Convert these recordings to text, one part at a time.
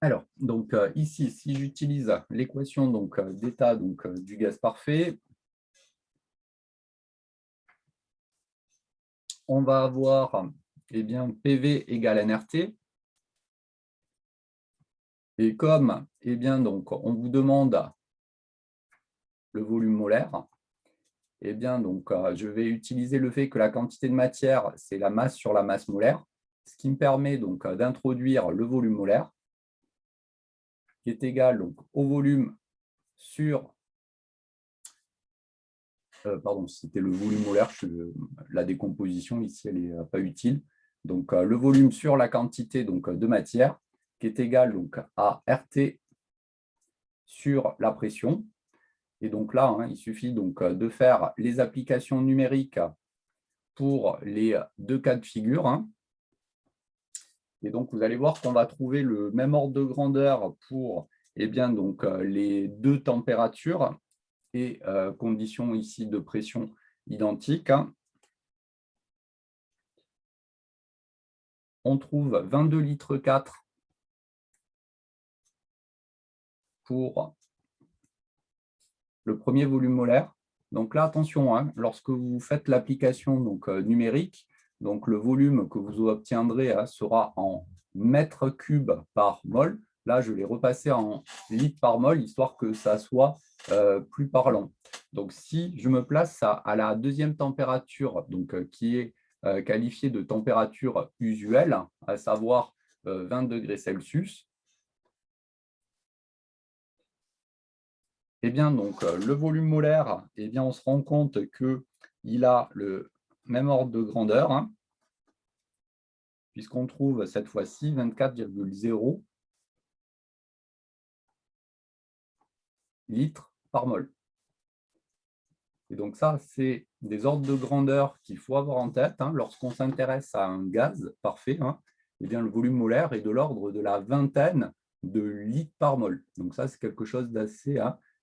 Alors, donc ici, si j'utilise l'équation d'état du gaz parfait, on va avoir PV égale nRT. Et comme on vous demande le volume molaire, je vais utiliser le fait que la quantité de matière, c'est la masse sur la masse molaire, ce qui me permet d'introduire le volume molaire, qui est égal au volume sur... pardon, c'était le volume molaire, la décomposition ici, elle n'est pas utile. Donc, le volume sur la quantité de matière, qui est égal à RT sur la pression. Et donc là, il suffit de faire les applications numériques pour les deux cas de figure. Et donc, vous allez voir qu'on va trouver le même ordre de grandeur pour les deux températures et conditions ici de pression identiques. On trouve 22 litres 4 pour le premier volume molaire. Donc là, attention, lorsque vous faites l'application numérique, le volume que vous obtiendrez sera en mètres cubes par mol. Là, je l'ai repassé en litres par mol, histoire que ça soit plus parlant. Donc, si je me place à la deuxième température, qui est qualifiée de température usuelle, à savoir 20 degrés Celsius, le volume molaire, on se rend compte qu'il a le même ordre de grandeur, puisqu'on trouve cette fois-ci 24,0 litres par mol. Et donc ça, c'est des ordres de grandeur qu'il faut avoir en tête lorsqu'on s'intéresse à un gaz parfait. Le volume molaire est de l'ordre de la vingtaine de litres par mol. Donc ça, c'est quelque chose d'assez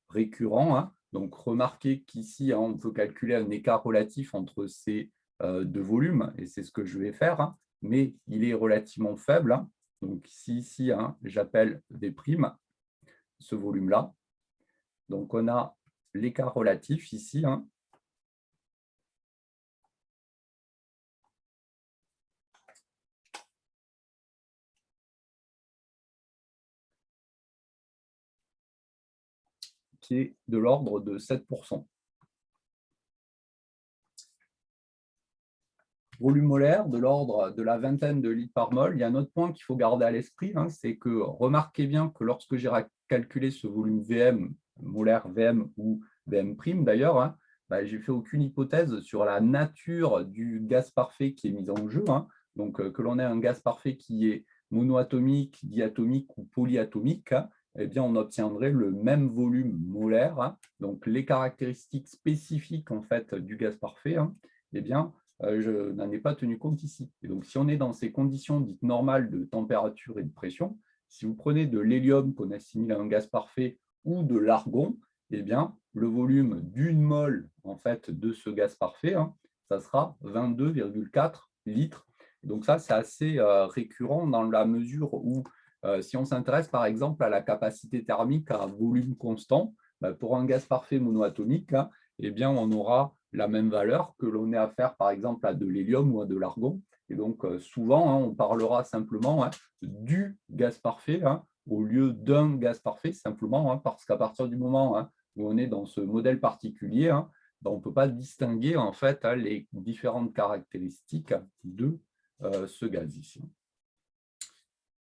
récurrent. Donc remarquez qu'ici, on peut calculer un écart relatif entre ces deux volumes, et c'est ce que je vais faire, mais il est relativement faible. Donc ici, j'appelle des primes ce volume-là. Donc on a l'écart relatif ici, qui est de l'ordre de 7%. Volume molaire de l'ordre de la vingtaine de litres par mol. Il y a un autre point qu'il faut garder à l'esprit, c'est que remarquez bien que lorsque j'ai calculé ce volume VM, molaire VM ou VM prime d'ailleurs, j'ai fait aucune hypothèse sur la nature du gaz parfait qui est mis en jeu. Donc que l'on ait un gaz parfait qui est monoatomique, diatomique ou polyatomique, on obtiendrait le même volume molaire. Donc les caractéristiques spécifiques en fait du gaz parfait, je n'en ai pas tenu compte ici. Et donc, si on est dans ces conditions dites normales de température et de pression, si vous prenez de l'hélium qu'on assimile à un gaz parfait ou de l'argon, le volume d'une mole en fait, de ce gaz parfait, ça sera 22,4 litres. Et donc, ça, c'est assez récurrent dans la mesure où, si on s'intéresse par exemple à la capacité thermique à volume constant, pour un gaz parfait monoatomique, on aura la même valeur que l'on ait à faire, par exemple, à de l'hélium ou à de l'argon. Et donc, souvent, on parlera simplement du gaz parfait au lieu d'un gaz parfait, simplement parce qu'à partir du moment où on est dans ce modèle particulier, on ne peut pas distinguer en fait les différentes caractéristiques de ce gaz ici.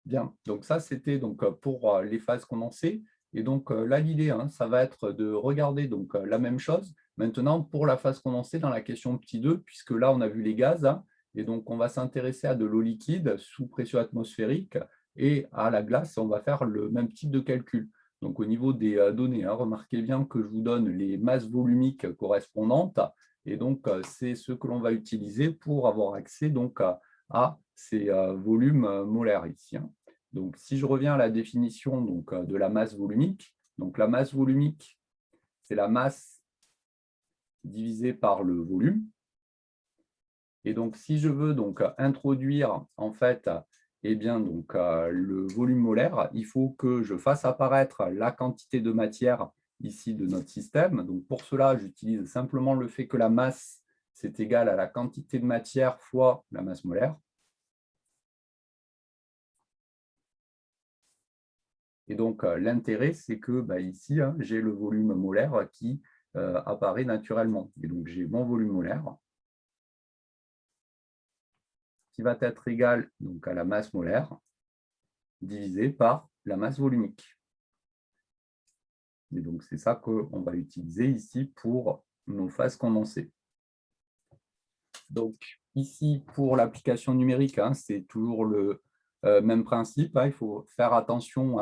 Bien, donc ça, c'était pour les phases condensées. Et donc là, l'idée, ça va être de regarder la même chose maintenant pour la phase condensée dans la question petit 2, puisque là, on a vu les gaz, et donc on va s'intéresser à de l'eau liquide sous pression atmosphérique et à la glace, on va faire le même type de calcul. Donc au niveau des données, remarquez bien que je vous donne les masses volumiques correspondantes, et donc c'est ce que l'on va utiliser pour avoir accès à ces volumes molaires ici. Donc, si je reviens à la définition de la masse volumique, donc la masse volumique, c'est la masse divisée par le volume. Et donc, si je veux introduire en fait eh bien, donc, le volume molaire, il faut que je fasse apparaître la quantité de matière ici de notre système. Donc, pour cela, j'utilise simplement le fait que la masse, c'est égal à la quantité de matière fois la masse molaire. Et donc, l'intérêt, c'est que ici, j'ai le volume molaire qui apparaît naturellement. Et donc, j'ai mon volume molaire qui va être égal donc, à la masse molaire divisé par la masse volumique. Et donc, c'est ça qu'on va utiliser ici pour nos phases condensées. Donc, ici, pour l'application numérique, c'est toujours le même principe. Il faut faire attention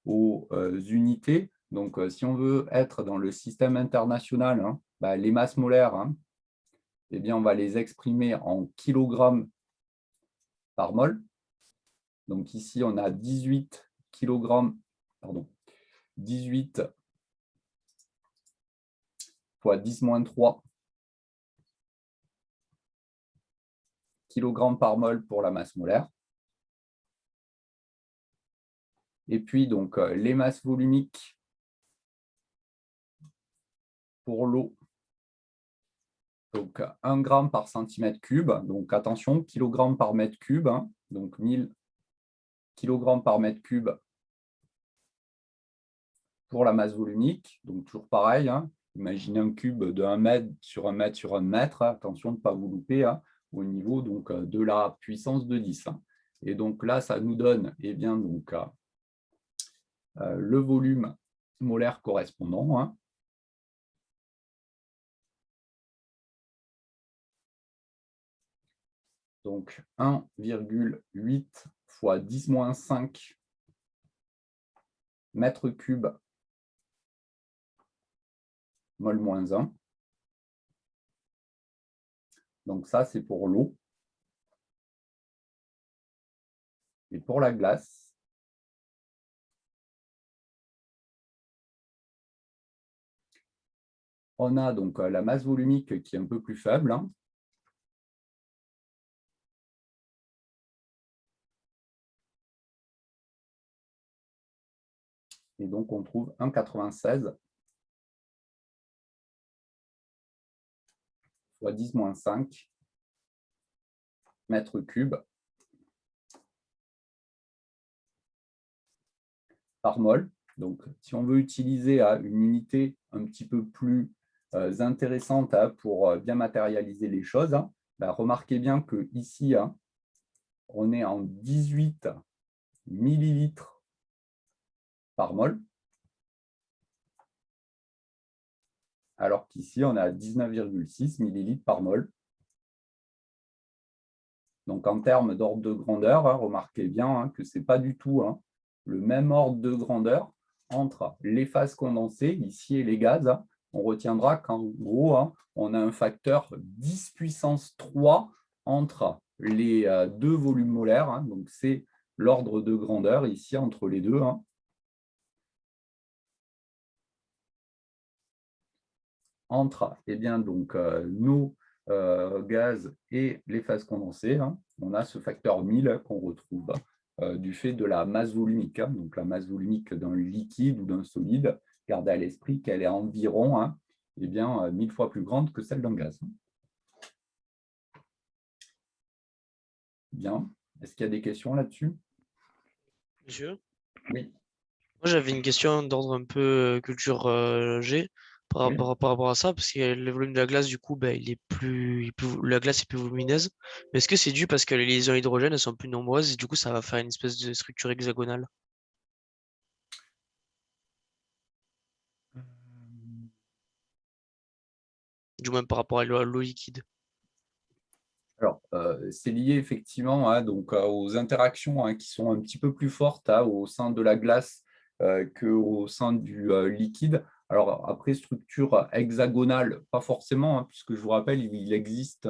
aux unités. Donc, si on veut être dans le système international, les masses molaires, eh bien, on va les exprimer en kilogrammes par mol. Donc, ici, on a 18 kilogrammes, pardon, 18 fois 10-3 kg par mol pour la masse molaire. Et puis, donc, les masses volumiques pour l'eau, donc 1 gramme par centimètre cube. Donc, attention, kilogramme par mètre cube, donc 1000 kg par mètre cube pour la masse volumique. Donc, toujours pareil, imaginez un cube de 1 mètre sur 1 mètre sur 1 mètre. Attention de ne pas vous louper au niveau donc, de la puissance de 10. Et donc là, ça nous donne eh bien, donc, le volume molaire correspondant. Donc 1,8 fois 10-5 mètres cubes mol moins 1. Donc ça, c'est pour l'eau. Et pour la glace, on a donc la masse volumique qui est un peu plus faible. Et donc, on trouve 1,96 fois 10-5 mètres cubes par mol. Donc, si on veut utiliser une unité un petit peu plus intéressante pour bien matérialiser les choses, remarquez bien qu'ici, on est en 18 millilitres par mol, alors qu'ici, on est à 19,6 millilitres par mol. Donc, en termes d'ordre de grandeur, remarquez bien que ce n'est pas du tout le même ordre de grandeur entre les phases condensées, ici, et les gaz. On retiendra qu'en gros, on a un facteur 10 puissance 3 entre les deux volumes molaires. Donc, c'est l'ordre de grandeur ici entre les deux. Entre eh bien, donc, nos gaz et les phases condensées, on a ce facteur 1000 qu'on retrouve du fait de la masse volumique. Donc, la masse volumique d'un liquide ou d'un solide, gardez à l'esprit qu'elle est environ 1000 fois plus grande que celle d'un gaz. Bien. Est-ce qu'il y a des questions là-dessus? Monsieur? Oui. Moi, j'avais une question d'ordre un peu culture G Oui. par rapport à ça, parce que le volume de la glace, du coup, ben, la glace est plus volumineuse. Mais est-ce que c'est dû parce que les liaisons hydrogènes elles sont plus nombreuses et du coup, ça va faire une espèce de structure hexagonale, du moins par rapport à l'eau liquide? Alors, c'est lié effectivement donc, aux interactions qui sont un petit peu plus fortes au sein de la glace qu'au sein du liquide. Alors, après, structure hexagonale, pas forcément, puisque je vous rappelle, il existe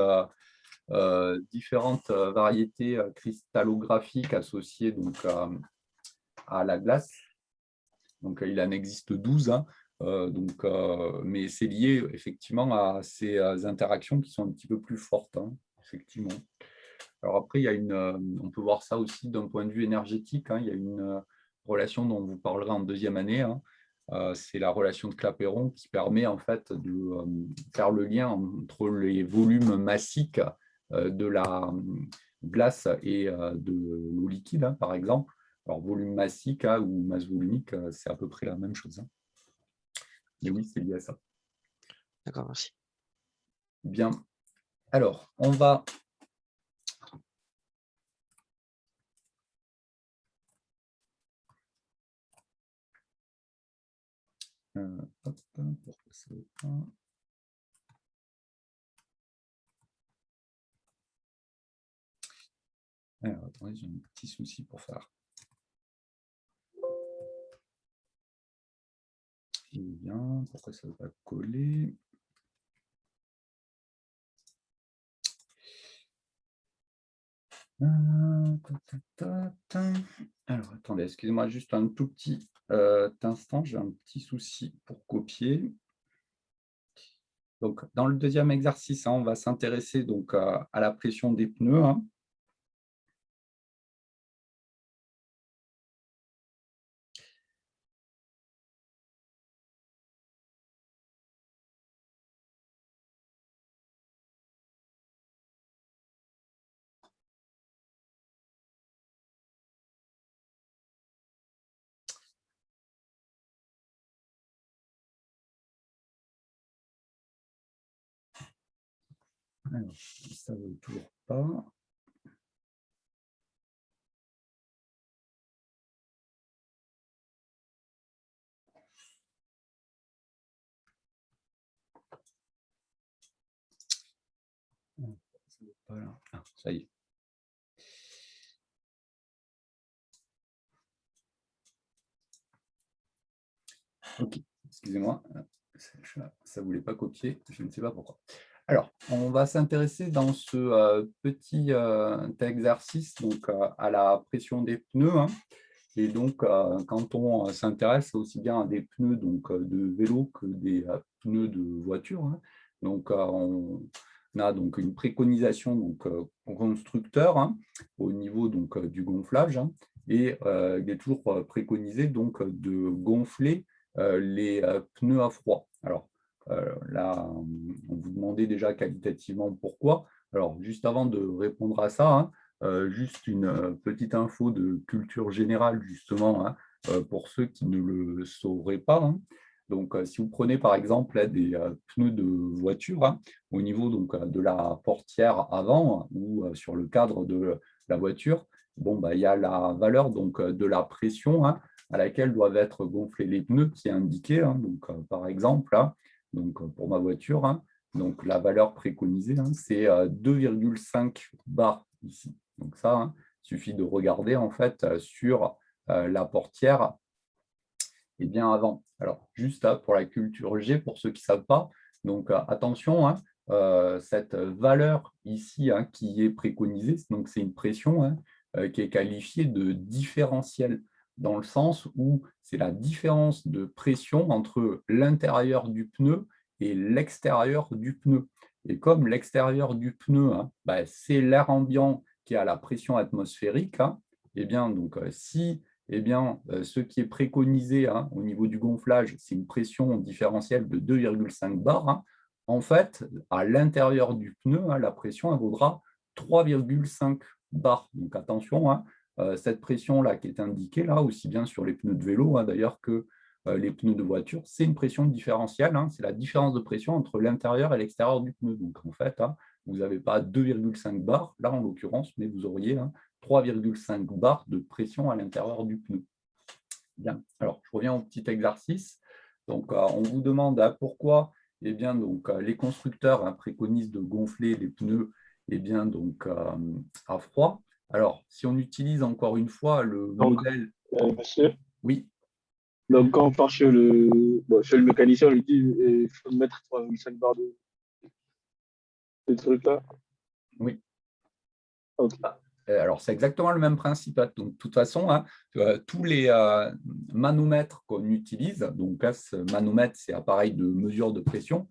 différentes variétés cristallographiques associées donc, à la glace. Donc, il en existe 12. Donc, mais c'est lié effectivement à ces interactions qui sont un petit peu plus fortes, effectivement. Alors après, on peut voir ça aussi d'un point de vue énergétique. Il y a une relation dont on vous parlera en deuxième année. C'est la relation de Clapeyron qui permet en fait de faire le lien entre les volumes massiques de la glace et de l'eau liquide, par exemple. Alors, volume massique ou masse volumique, c'est à peu près la même chose. Mais oui, c'est lié à ça. D'accord, merci. Bien. Alors, on va... Hop, pourquoi ça veut pas... Alors, attendez, j'ai un petit souci pour faire. Eh bien, pourquoi ça ne veut pas coller? Alors, attendez, excusez-moi juste un tout petit instant, j'ai un petit souci pour copier. Donc, dans le deuxième exercice, on va s'intéresser donc à la pression des pneus. Alors, ça ne veut toujours pas. Voilà. Ah, ça y est. Ok, excusez-moi, ça ne voulait pas copier, je ne sais pas pourquoi. Alors, on va s'intéresser dans ce petit exercice donc, à la pression des pneus. Et donc, quand on s'intéresse aussi bien à des pneus donc, de vélo que des pneus de voiture, donc on a donc une préconisation donc, au constructeur au niveau donc, du gonflage, et il est toujours préconisé donc, de gonfler les pneus à froid. Alors là, on vous demandait déjà qualitativement pourquoi. Alors, juste avant de répondre à ça, juste une petite info de culture générale, justement, pour ceux qui ne le sauraient pas. Donc, si vous prenez par exemple des pneus de voiture, au niveau donc, de la portière avant ou sur le cadre de la voiture, bon, il y a la valeur donc, de la pression à laquelle doivent être gonflés les pneus qui est indiquée. Donc, par exemple, donc, pour ma voiture, donc la valeur préconisée, c'est 2,5 bar ici. Donc ça, il suffit de regarder en fait sur la portière et bien avant. Alors, juste pour la culture G, pour ceux qui ne savent pas, donc attention, cette valeur ici qui est préconisée, donc c'est une pression qui est qualifiée de différentielle, dans le sens où c'est la différence de pression entre l'intérieur du pneu et l'extérieur du pneu. Et comme l'extérieur du pneu, c'est l'air ambiant qui a la pression atmosphérique, et bien donc si ce qui est préconisé au niveau du gonflage, c'est une pression différentielle de 2,5 bar. En fait, à l'intérieur du pneu, la pression elle vaudra 3,5 bar. Donc attention, cette pression-là qui est indiquée là, aussi bien sur les pneus de vélo d'ailleurs que les pneus de voiture, c'est une pression différentielle. C'est la différence de pression entre l'intérieur et l'extérieur du pneu. Donc en fait, vous n'avez pas 2,5 bar, là en l'occurrence, mais vous auriez 3,5 bar de pression à l'intérieur du pneu. Bien, alors je reviens au petit exercice. Donc, on vous demande pourquoi bien, donc, les constructeurs préconisent de gonfler les pneus bien, donc, à froid. Alors, si on utilise encore une fois le modèle... Monsieur, Oui, donc quand on part chez le mécanicien, on lui dit il faut mettre 3,5 barres de trucs là. oui. Ok. Alors, c'est exactement le même principe. Donc, de toute façon, tous les manomètres qu'on utilise, donc ce manomètre, c'est appareil de mesure de pression,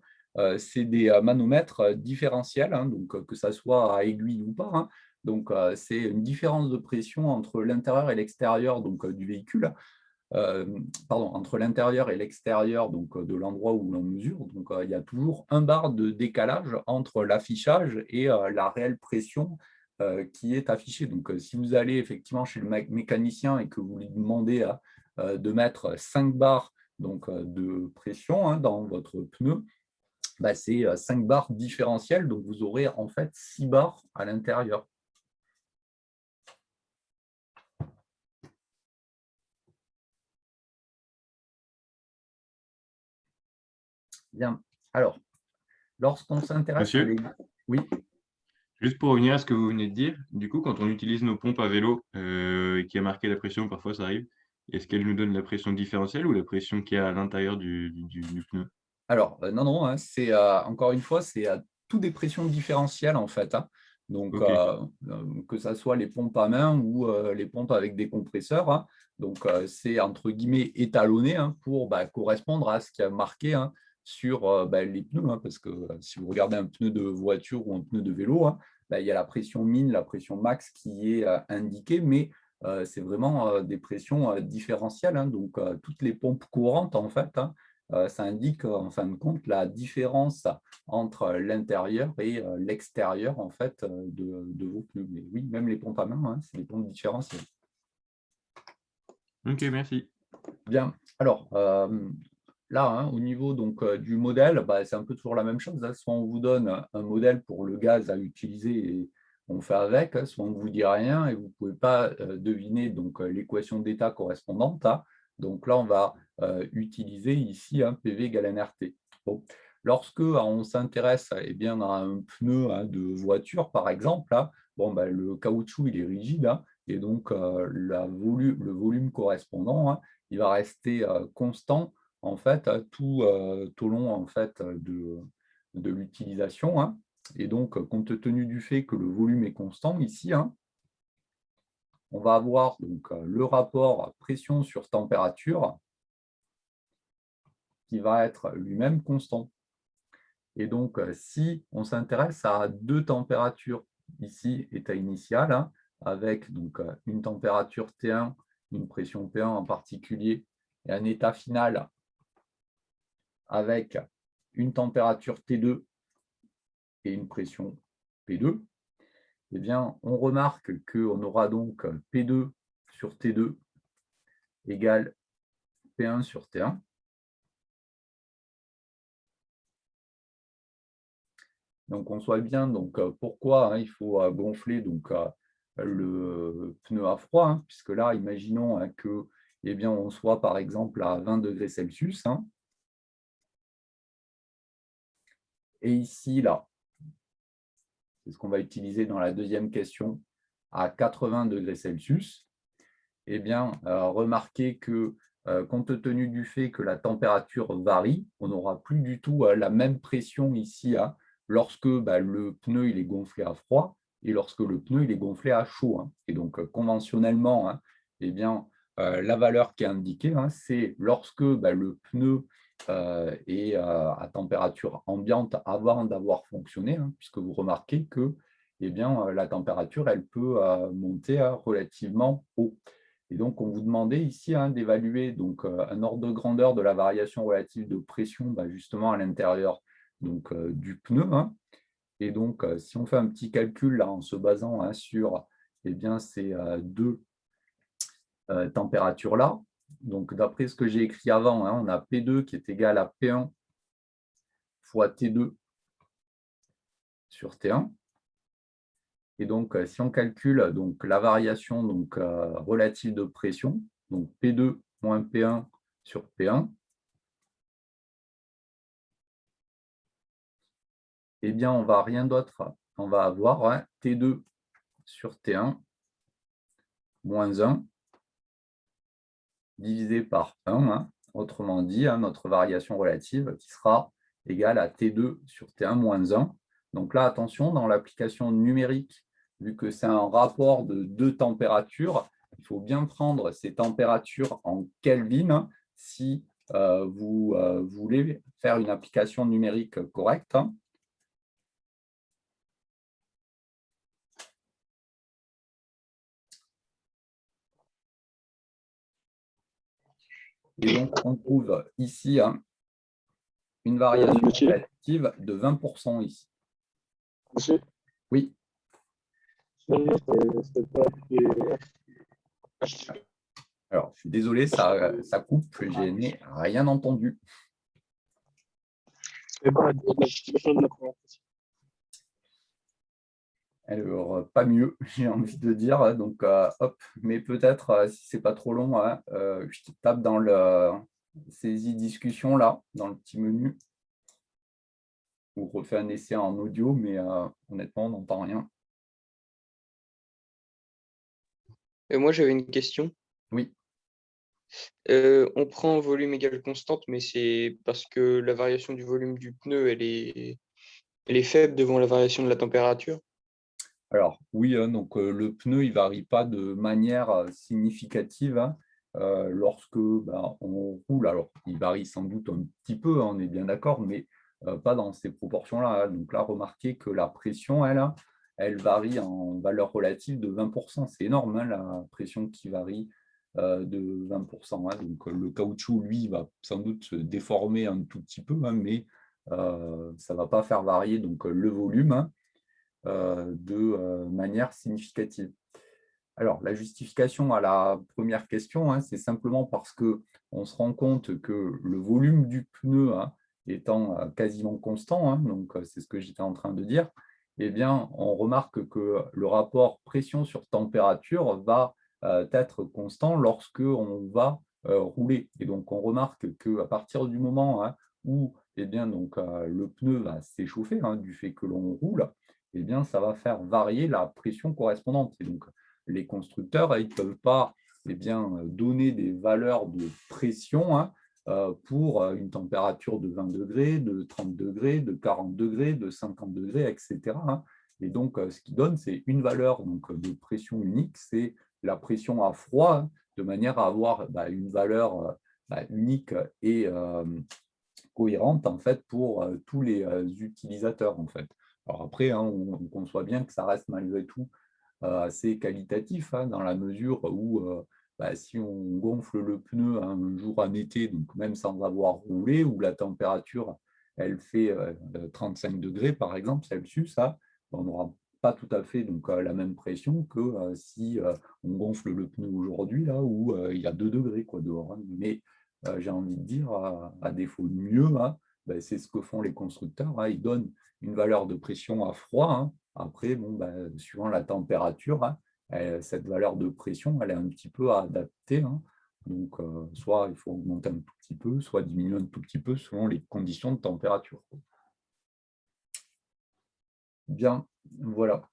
c'est des manomètres différentiels, donc que ça soit à aiguille ou pas. Donc, c'est une différence de pression entre l'intérieur et l'extérieur du véhicule, pardon, entre l'intérieur et l'extérieur de l'endroit où l'on mesure. Donc, il y a toujours un bar de décalage entre l'affichage et la réelle pression qui est affichée. Donc, si vous allez effectivement chez le mécanicien et que vous lui demandez de mettre 5 bars de pression dans votre pneu, c'est 5 barres différentielles, donc vous aurez en fait 6 barres à l'intérieur. Bien. Alors, lorsqu'on s'intéresse à Monsieur, Oui, juste pour revenir à ce que vous venez de dire, du coup, quand on utilise nos pompes à vélo et qui a marqué la pression, parfois ça arrive, est-ce qu'elle nous donne la pression différentielle ou la pression qui est à l'intérieur du pneu? alors non, non, c'est encore une fois, c'est tout des pressions différentielles en fait. Donc, Ok, que ça soit les pompes à main ou les pompes avec des compresseurs. Donc, c'est entre guillemets étalonné pour correspondre à ce qui a marqué sur les pneus. Parce que si vous regardez un pneu de voiture ou un pneu de vélo, il y a la pression min, la pression max qui est indiquée, mais c'est vraiment des pressions différentielles. Donc, toutes les pompes courantes, en fait, ça indique en fin de compte la différence entre l'intérieur et l'extérieur en fait, de vos pneus. Mais oui, même les pompes à main, c'est des pompes différentielles. ok, merci. Bien, alors là, au niveau du modèle, c'est un peu toujours la même chose. Soit on vous donne un modèle pour le gaz à utiliser et on fait avec, soit on ne vous dit rien et vous ne pouvez pas deviner l'équation d'état correspondante. Donc là, on va utiliser ici un PV égale nRT. Bon. Lorsque on s'intéresse bien, à un pneu de voiture, par exemple, le caoutchouc il est rigide et donc le volume correspondant il va rester constant en fait tout au long en fait, de l'utilisation. Et donc, compte tenu du fait que le volume est constant ici, on va avoir le rapport pression sur température qui va être lui-même constant. Et donc, si on s'intéresse à deux températures, ici, état initial, avec une température T1, une pression P1 en particulier, et un état final avec une température T2 et une pression P2, eh bien, on remarque qu'on aura donc P2 sur T2 égale P1 sur T1. Donc, on soit bien pourquoi il faut gonfler le pneu à froid, puisque là, imaginons que on soit par exemple à 20 degrés Celsius. Et ici, là, c'est ce qu'on va utiliser dans la deuxième question, à 80 degrés Celsius. Eh bien, remarquez que compte tenu du fait que la température varie, on n'aura plus du tout la même pression ici lorsque le pneu il est gonflé à froid et lorsque le pneu il est gonflé à chaud. Et donc, conventionnellement, eh bien, la valeur qui est indiquée, c'est lorsque le pneu est à température ambiante avant d'avoir fonctionné, puisque vous remarquez que la température elle peut monter relativement haut. Et donc, on vous demandait ici d'évaluer un ordre de grandeur de la variation relative de pression justement à l'intérieur du pneu. Et donc, si on fait un petit calcul là, en se basant sur ces deux températures-là, donc d'après ce que j'ai écrit avant, on a P2 qui est égal à P1 fois T2 sur T1. Et donc, si on calcule la variation relative de pression, donc P2 moins P1 sur P1, eh bien, on va rien d'autre. On va avoir T2 sur T1 moins 1 divisé par 1, autrement dit, notre variation relative qui sera égale à T2 sur T1 moins 1. Donc là, attention, dans l'application numérique, vu que c'est un rapport de deux températures, il faut bien prendre ces températures en Kelvin si vous voulez faire une application numérique correcte. Et donc, on trouve ici une variation Monsieur, relative de 20% ici. monsieur, Oui, c'est pas alors je suis désolé, ça coupe, je n'ai rien entendu. pas la justification de la conversation. Alors, pas mieux, j'ai envie de dire. Donc, hop, mais peut-être, si c'est pas trop long, je tape dans le saisie discussion là, dans le petit menu, ou refais un essai en audio, mais honnêtement, on n'entend rien. Moi, j'avais une question. Oui, On prend un volume égal constante, mais c'est parce que la variation du volume du pneu, elle est faible devant la variation de la température. alors oui, donc le pneu, il ne varie pas de manière significative lorsque on roule. Alors, il varie sans doute un petit peu, on est bien d'accord, mais pas dans ces proportions-là. Donc là, remarquez que la pression, elle varie en valeur relative de 20%. C'est énorme, la pression qui varie de 20%. Donc le caoutchouc, lui, va sans doute se déformer un tout petit peu, mais ça ne va pas faire varier donc, le volume de manière significative. Alors, la justification à la première question, c'est simplement parce qu'on se rend compte que le volume du pneu étant quasiment constant, donc c'est ce que j'étais en train de dire, eh bien, on remarque que le rapport pression sur température va être constant lorsque on va rouler. Et donc, on remarque qu'à partir du moment où eh bien, donc, le pneu va s'échauffer du fait que l'on roule, eh bien, ça va faire varier la pression correspondante. Et donc, les constructeurs, ils ne peuvent pas donner des valeurs de pression pour une température de 20 degrés, de 30 degrés, de 40 degrés, de 50 degrés, etc. Et donc, ce qui donne, c'est une valeur donc, de pression unique, c'est la pression à froid, de manière à avoir une valeur unique et cohérente en fait, pour tous les utilisateurs. En fait. Alors après, on conçoit bien que ça reste malgré tout assez qualitatif dans la mesure où si on gonfle le pneu un jour en été, donc même sans avoir roulé, où la température elle fait 35 degrés par exemple Celsius, on n'aura pas tout à fait donc, la même pression que si on gonfle le pneu aujourd'hui là où il y a 2 degrés quoi, dehors. Mais j'ai envie de dire, à défaut de mieux, c'est ce que font les constructeurs. Ils donnent une valeur de pression à froid. Après, suivant la température, cette valeur de pression, elle est un petit peu adaptée. Donc, soit il faut augmenter un tout petit peu, soit diminuer un tout petit peu selon les conditions de température. Bien, voilà.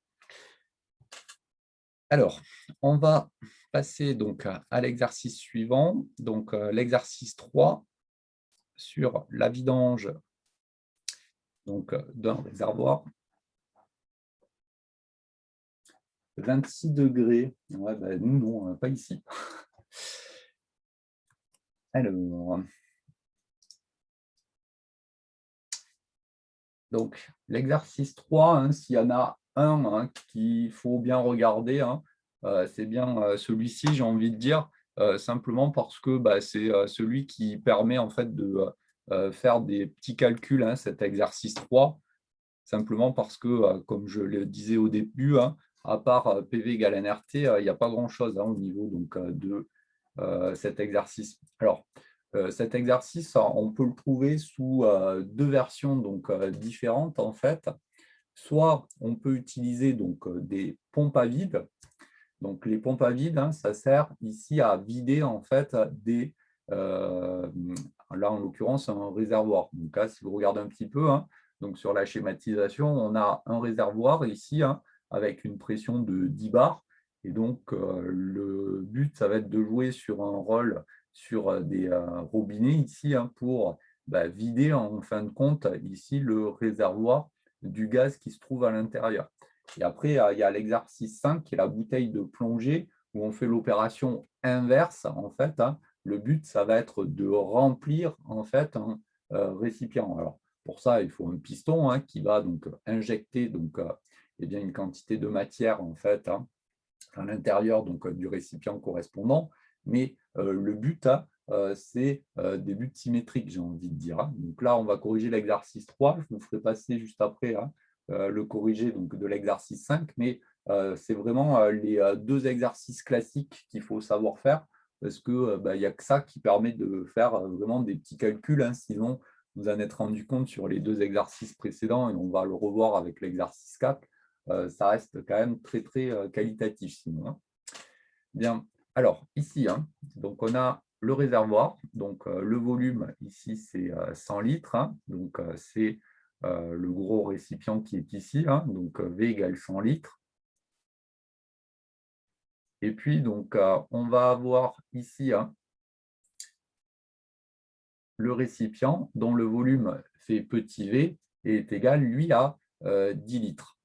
Alors, on va passer donc à l'exercice suivant. Donc, l'exercice 3 sur la vidange d'un réservoir. 26 degrés. Ouais, nous, non, pas ici. Alors, donc, l'exercice 3, s'il y en a un qu'il faut bien regarder, c'est bien celui-ci, j'ai envie de dire, simplement parce que c'est celui qui permet en fait de faire des petits calculs, cet exercice 3, simplement parce que, comme je le disais au début, à part PV égale NRT, il n'y a pas grand-chose au niveau donc, de cet exercice. Alors, cet exercice, on peut le trouver sous deux versions donc, différentes en fait. Soit on peut utiliser donc, des pompes à vide. Donc, les pompes à vide, ça sert ici à vider en fait des, là en l'occurrence, un réservoir. Donc là, si vous regardez un petit peu, donc sur la schématisation, on a un réservoir ici avec une pression de 10 bars. Et donc, le but, ça va être de jouer sur un rôle sur des robinets ici pour vider en fin de compte ici le réservoir du gaz qui se trouve à l'intérieur. Et après, il y a l'exercice 5 qui est la bouteille de plongée où on fait l'opération inverse. En fait, le but, ça va être de remplir en fait un récipient. Alors, pour ça, il faut un piston qui va donc injecter donc, une quantité de matière en fait à l'intérieur donc, du récipient correspondant. Mais le but, c'est des buts symétriques, j'ai envie de dire. Hein. Donc là, on va corriger l'exercice 3. Je vous ferai passer juste après hein, le corriger donc, de l'exercice 5, mais c'est vraiment les deux exercices classiques qu'il faut savoir faire parce qu'il n'y a que ça qui permet de faire vraiment des petits calculs. Hein, sinon, vous en êtes rendu compte sur les deux exercices précédents et on va le revoir avec l'exercice 4. Ça reste quand même très, très qualitatif sinon. Hein. Bien, alors ici, hein, donc on a le réservoir, donc le volume ici c'est 100 litres, hein, donc c'est le gros récipient qui est ici, hein, donc V égale 100 litres. Et puis donc on va avoir ici hein, le récipient dont le volume fait petit v et est égal lui à 10 litres.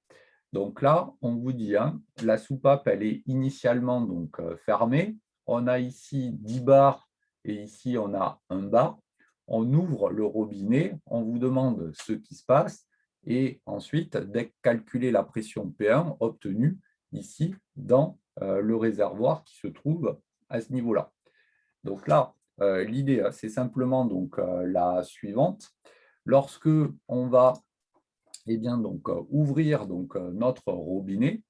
Donc là, on vous dit, hein, la soupape, elle est initialement donc, fermée. On a ici 10 bars et ici, on a un bar. On ouvre le robinet, on vous demande ce qui se passe et ensuite, calculer la pression P1 obtenue ici dans le réservoir qui se trouve à ce niveau-là. Donc là, l'idée, c'est simplement donc, la suivante. Lorsque on va eh bien, donc, ouvrir donc, notre robinet,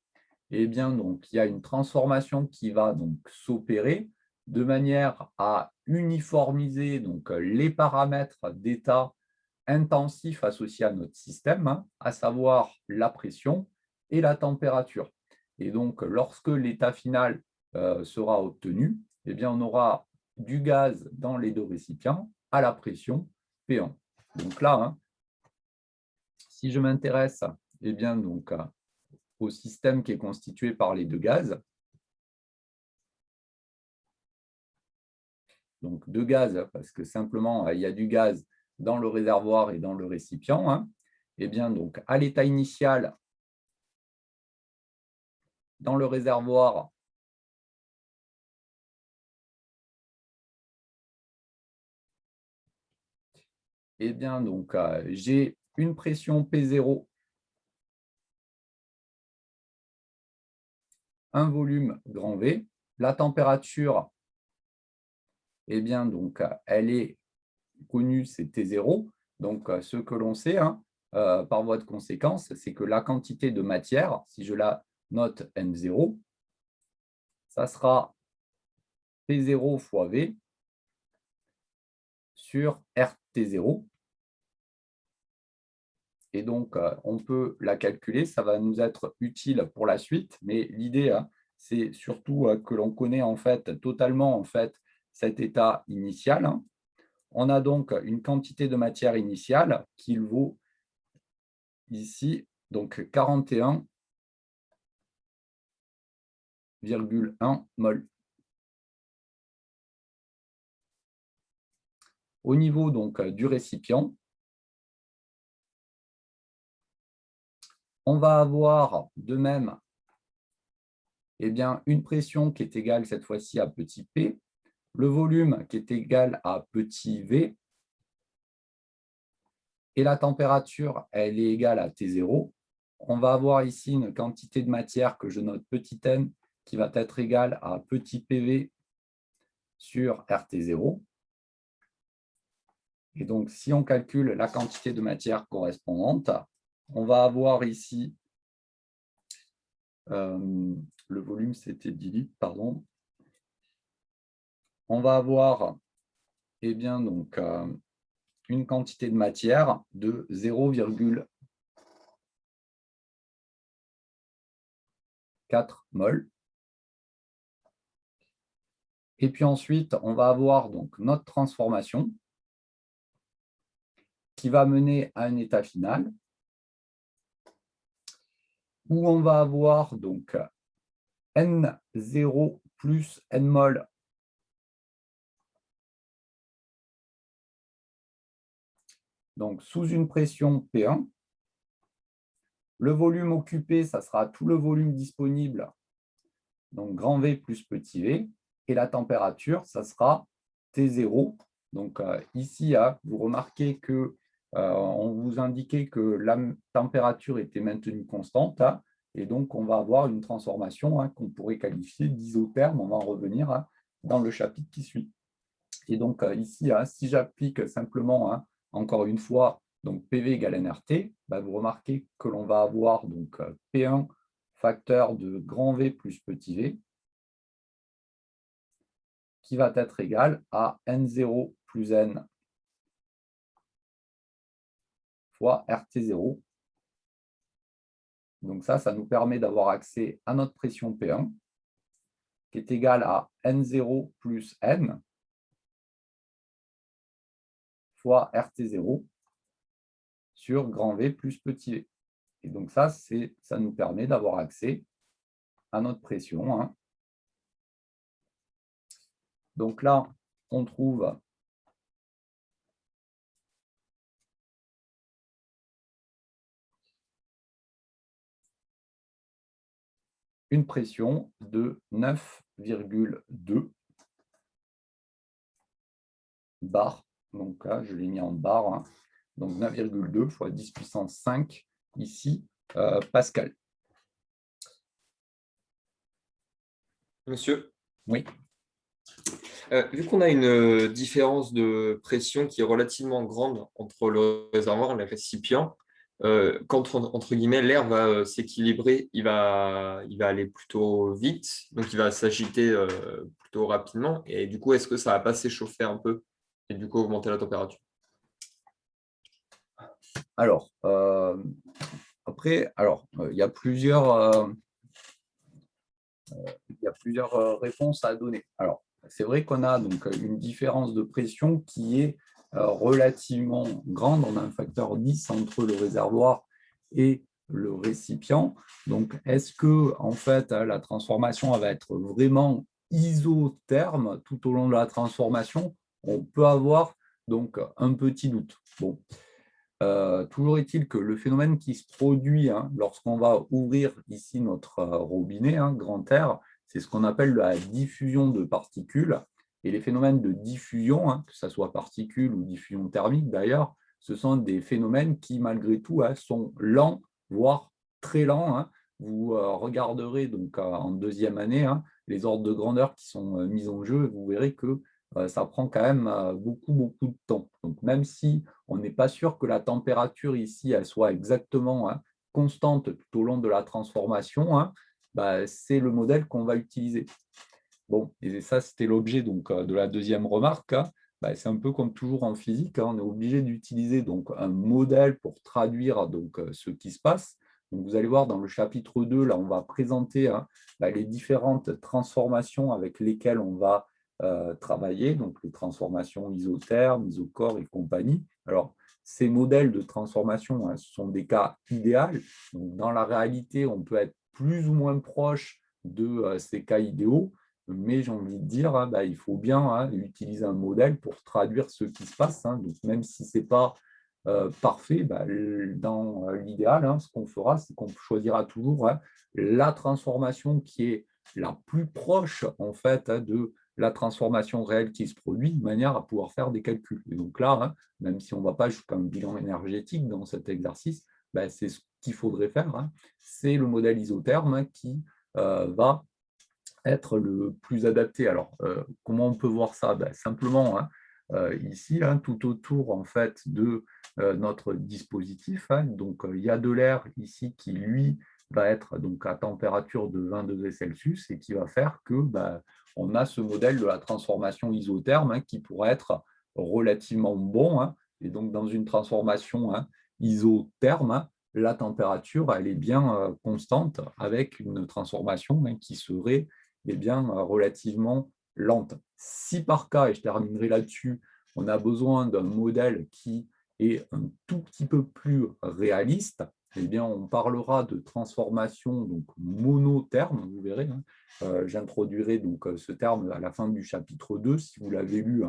eh bien, donc, il y a une transformation qui va donc s'opérer de manière à uniformiser donc, les paramètres d'état intensif associés à notre système, hein, à savoir la pression et la température. Et donc, lorsque l'état final sera obtenu, eh bien, on aura du gaz dans les deux récipients à la pression P1. Donc là, hein, si je m'intéresse eh bien, donc, au système qui est constitué par les deux gaz, donc deux gaz, parce que simplement, il y a du gaz dans le réservoir et dans le récipient, hein, eh bien, donc, à l'état initial, dans le réservoir, eh bien, donc, j'ai une pression P0, un volume grand V, la température, eh bien, donc, elle est connue, c'est T0. Donc, ce que l'on sait, hein, par voie de conséquence, c'est que la quantité de matière, si je la note M0, ça sera P0 fois V sur RT0. Et donc, on peut la calculer, ça va nous être utile pour la suite, mais l'idée, hein, c'est surtout que l'on connaît en fait totalement en fait, cet état initial. Hein. On a donc une quantité de matière initiale qui vaut ici donc 41,1 mol. Au niveau donc du récipient, on va avoir de même eh bien, une pression qui est égale cette fois-ci à petit p, le volume qui est égal à petit v, et la température, elle est égale à T0. On va avoir ici une quantité de matière que je note petit n qui va être égale à petit PV sur RT0. Et donc, si on calcule la quantité de matière correspondante, on va avoir ici, le volume c'était 10 litres, pardon. On va avoir eh bien, donc, une quantité de matière de 0,4 mol. Et puis ensuite, on va avoir donc notre transformation qui va mener à un état final où on va avoir donc N0 plus N mol donc sous une pression P1. Le volume occupé, ça sera tout le volume disponible, donc grand V plus petit v, et la température, ça sera T0. Donc ici, vous remarquez que on vous indiquait que la température était maintenue constante, et donc on va avoir une transformation qu'on pourrait qualifier d'isotherme. On va en revenir dans le chapitre qui suit. Et donc ici, si j'applique simplement, encore une fois, donc PV égale nRT, vous remarquez que l'on va avoir donc P1 facteur de grand V plus petit v, qui va être égal à N0 plus N fois RT0. Donc ça nous permet d'avoir accès à notre pression P1, qui est égale à N0 plus N fois RT0 sur grand V plus petit v. Et donc ça nous permet d'avoir accès à notre pression. Donc là, on trouve une pression de 9,2 bar. Donc là, je l'ai mis en bar. Donc 9,2 fois 10 puissance 5 ici, Pascal. Monsieur, Oui. vu qu'on a une différence de pression qui est relativement grande entre le réservoir et le récipient, quand entre guillemets l'air va s'équilibrer, il va aller plutôt vite, donc il va s'agiter plutôt rapidement. Et du coup, est-ce que ça va pas s'échauffer un peu et du coup augmenter la température? Alors, après, il y a plusieurs réponses à donner. Alors, c'est vrai qu'on a donc une différence de pression qui est relativement grande. On a un facteur 10 entre le réservoir et le récipient. Donc, est-ce que en fait la transformation va être vraiment isotherme tout au long de la transformation? On peut avoir donc un petit doute. Bon. Toujours est-il que le phénomène qui se produit lorsqu'on va ouvrir ici notre robinet, grand air, c'est ce qu'on appelle la diffusion de particules. Et les phénomènes de diffusion, que ce soit particules ou diffusion thermique d'ailleurs, ce sont des phénomènes qui, malgré tout, sont lents, voire très lents. Vous regarderez donc en deuxième année les ordres de grandeur qui sont mis en jeu et vous verrez que ça prend quand même beaucoup de temps. Donc, même si on n'est pas sûr que la température ici elle soit exactement constante tout au long de la transformation, c'est le modèle qu'on va utiliser. Bon, et ça, c'était l'objet de la deuxième remarque. C'est un peu comme toujours en physique, on est obligé d'utiliser donc un modèle pour traduire donc ce qui se passe. Donc, vous allez voir dans le chapitre 2, là, on va présenter les différentes transformations avec lesquelles on va travailler, donc les transformations isothermes, isochores et compagnie. Alors, ces modèles de transformation, ce sont des cas idéaux. Donc, dans la réalité, on peut être plus ou moins proche de ces cas idéaux, mais j'ai envie de dire, il faut bien utiliser un modèle pour traduire ce qui se passe. Donc, même si ce n'est pas parfait, dans l'idéal, ce qu'on fera, c'est qu'on choisira toujours la transformation qui est la plus proche en fait de la transformation réelle qui se produit, de manière à pouvoir faire des calculs. Et donc là, même si on ne va pas jusqu'à un bilan énergétique dans cet exercice, c'est ce qu'il faudrait faire. C'est le modèle isotherme qui va être le plus adapté. Alors, comment on peut voir ça? Simplement, ici, tout autour en fait, de notre dispositif, donc il y a de l'air ici qui, lui, va être donc à température de 20 degrés Celsius et qui va faire que on a ce modèle de la transformation isotherme qui pourrait être relativement bon. Et donc, dans une transformation isotherme, la température, elle est bien constante avec une transformation qui serait relativement lente. Si par cas, et je terminerai là-dessus, on a besoin d'un modèle qui est un tout petit peu plus réaliste, on parlera de transformation donc monotherme, vous verrez. J'introduirai donc ce terme à la fin du chapitre 2, si vous l'avez lu,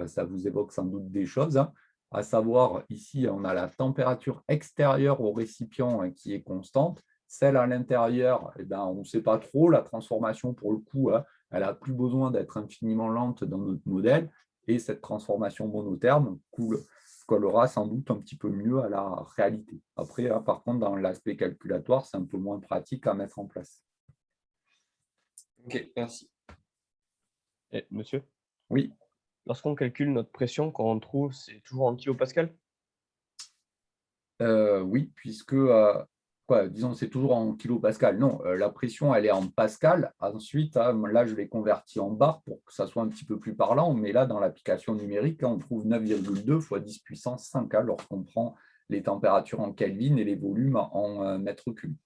ça vous évoque sans doute des choses. À savoir, ici, on a la température extérieure au récipient qui est constante. Celle à l'intérieur, on ne sait pas trop. La transformation, pour le coup, elle n'a plus besoin d'être infiniment lente dans notre modèle. Et cette transformation monotherme collera sans doute un petit peu mieux à la réalité. Après, par contre, dans l'aspect calculatoire, c'est un peu moins pratique à mettre en place. Ok, merci. Monsieur? Oui. lorsqu'on calcule notre pression, quand on trouve, c'est toujours en kilopascal? Oui, puisque, disons, c'est toujours en kilopascal. Non, la pression, elle est en pascal. Ensuite, là, je l'ai converti en bar pour que ça soit un petit peu plus parlant. Mais là, dans l'application numérique, on trouve 9,2 fois 10 puissance 5 lorsqu'on prend les températures en Kelvin et les volumes en mètres cubes.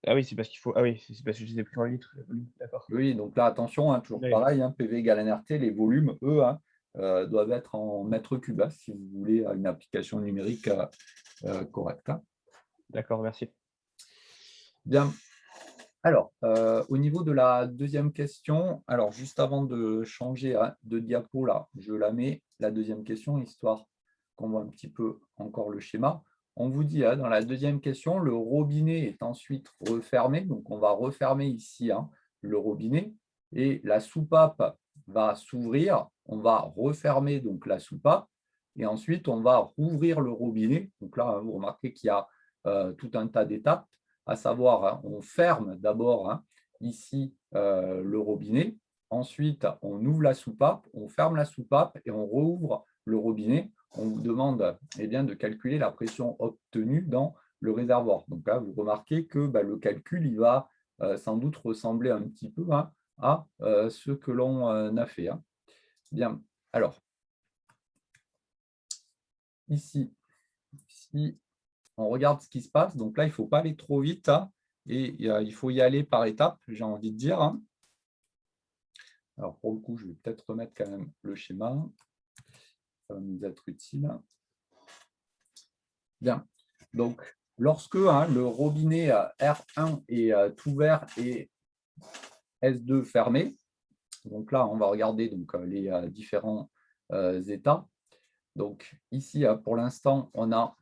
Ah oui, c'est parce qu'il faut. Ah oui, c'est parce que je les ai pris en litres, le volume. D'accord. Oui, donc là, attention, toujours Oui. pareil, PV égale NRT, les volumes, eux, doivent être en mètres cubes si vous voulez une application numérique correcte. D'accord, merci. Bien. Alors, au niveau de la deuxième question, alors juste avant de changer de diapo, là, je la mets, la deuxième question, histoire qu'on voit un petit peu encore le schéma. On vous dit, dans la deuxième question, le robinet est ensuite refermé. Donc, on va refermer ici le robinet et la soupape va s'ouvrir. On va refermer donc la soupape et ensuite, on va rouvrir le robinet. Donc là, vous remarquez qu'il y a tout un tas d'étapes, à savoir, on ferme d'abord ici le robinet. Ensuite, on ouvre la soupape, on ferme la soupape et on rouvre le robinet. On vous demande de calculer la pression obtenue dans le réservoir. Donc là, vous remarquez que le calcul il va sans doute ressembler un petit peu à ce que l'on a fait. Bien, alors, ici, si on regarde ce qui se passe, donc là, il ne faut pas aller trop vite et il faut y aller par étapes, j'ai envie de dire. Alors, pour le coup, je vais peut-être remettre quand même le schéma. Ça va nous être utile. Bien. Donc, lorsque le robinet R1 est ouvert et S2 fermé, donc là, on va regarder donc, les différents états. Donc, ici, pour l'instant, on a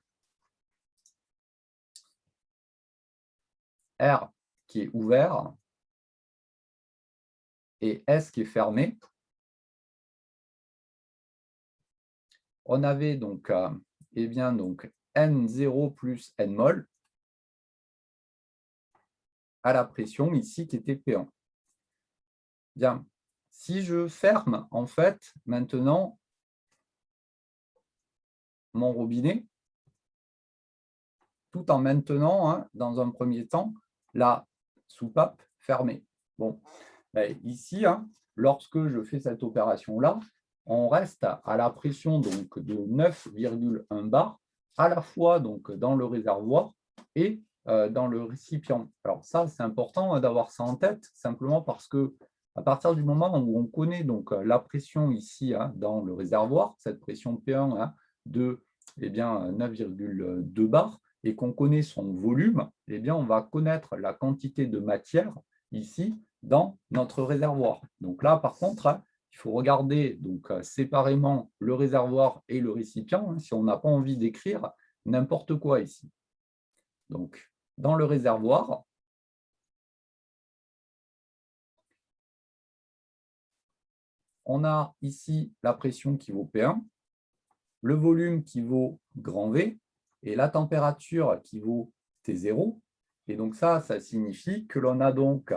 R qui est ouvert et S qui est fermé. On avait donc, donc N0 plus N mol à la pression ici qui était P1. Bien, si je ferme en fait maintenant mon robinet, tout en maintenant dans un premier temps la soupape fermée. Bon, ici, lorsque je fais cette opération-là, on reste à la pression donc, de 9,1 bar, à la fois donc, dans le réservoir et dans le récipient. Alors ça, c'est important d'avoir ça en tête, simplement parce que à partir du moment où on connaît donc, la pression ici dans le réservoir, cette pression P1 de 9,2 bar, et qu'on connaît son volume, on va connaître la quantité de matière ici dans notre réservoir. Donc là, par contre, il faut regarder donc, séparément le réservoir et le récipient si on n'a pas envie d'écrire n'importe quoi ici. Donc, dans le réservoir, on a ici la pression qui vaut P1, le volume qui vaut grand V et la température qui vaut T0. Et donc ça signifie que l'on a donc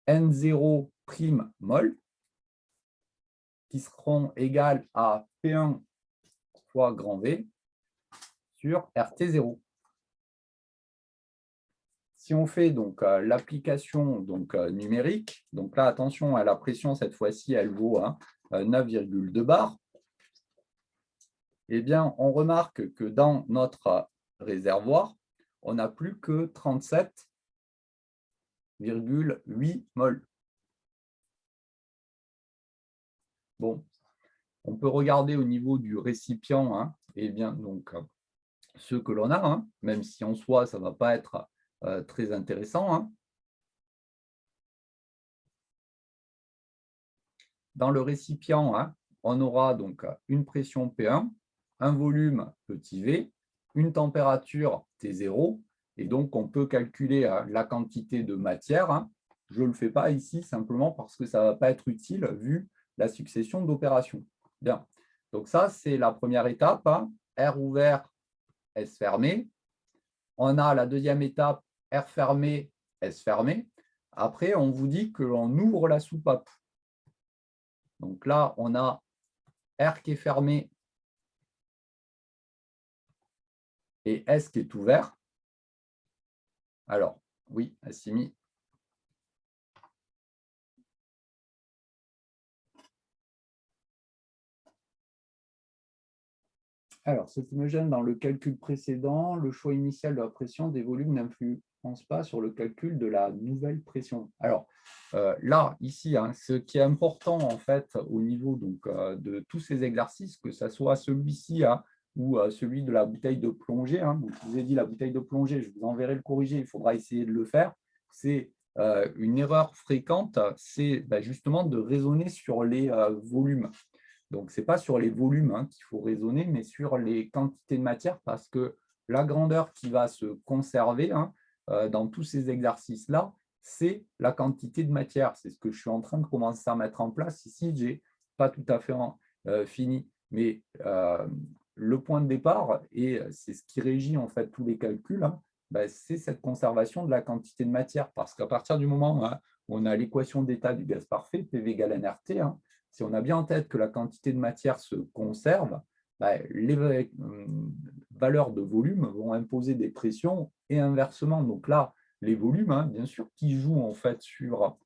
N0' mol qui seront égales à P1 fois grand V sur RT0. Si on fait donc l'application numérique, donc là, attention à la pression, cette fois-ci, elle vaut 9,2 bar. On remarque que dans notre réservoir, on n'a plus que 37,8 mol. Bon, on peut regarder au niveau du récipient, donc ce que l'on a, même si en soi, ça ne va pas être très intéressant. Dans le récipient, on aura donc une pression P1, un volume petit v, une température T0, et donc on peut calculer la quantité de matière. Je ne le fais pas ici simplement parce que ça ne va pas être utile vu la succession d'opérations. Bien, donc ça c'est la première étape, R ouvert, S fermé. On a la deuxième étape, R fermé, S fermé. Après, on vous dit que l'on ouvre la soupape. Donc là, on a R qui est fermé et S qui est ouvert. Alors, oui, Assimi. Alors, ce qui me gêne dans le calcul précédent, le choix initial de la pression des volumes n'influence pas sur le calcul de la nouvelle pression. Alors, là, ici, hein, ce qui est important, en fait, au niveau donc, de tous ces exercices, que ce soit celui-ci hein, ou celui de la bouteille de plongée, hein, je vous ai dit la bouteille de plongée, je vous enverrai le corrigé, il faudra essayer de le faire. C'est une erreur fréquente, c'est justement de raisonner sur les volumes. Donc, ce n'est pas sur les volumes hein, qu'il faut raisonner, mais sur les quantités de matière, parce que la grandeur qui va se conserver hein, dans tous ces exercices-là, c'est la quantité de matière. C'est ce que je suis en train de commencer à mettre en place. Ici, je n'ai pas tout à fait fini, mais le point de départ, et c'est ce qui régit en fait tous les calculs, hein, c'est cette conservation de la quantité de matière, parce qu'à partir du moment hein, où on a l'équation d'état du gaz parfait, PV égale nRT, hein, si on a bien en tête que la quantité de matière se conserve, les valeurs de volume vont imposer des pressions et inversement. Donc là, les volumes, hein, bien sûr, qui jouent en fait sur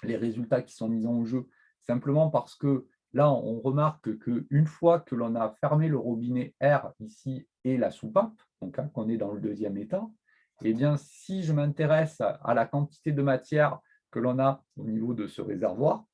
les résultats qui sont mis en jeu, simplement parce que là, on remarque qu'une fois que l'on a fermé le robinet R ici et la soupape, donc hein, qu'on est dans le deuxième état, eh bien, si je m'intéresse à la quantité de matière que l'on a au niveau de ce réservoir,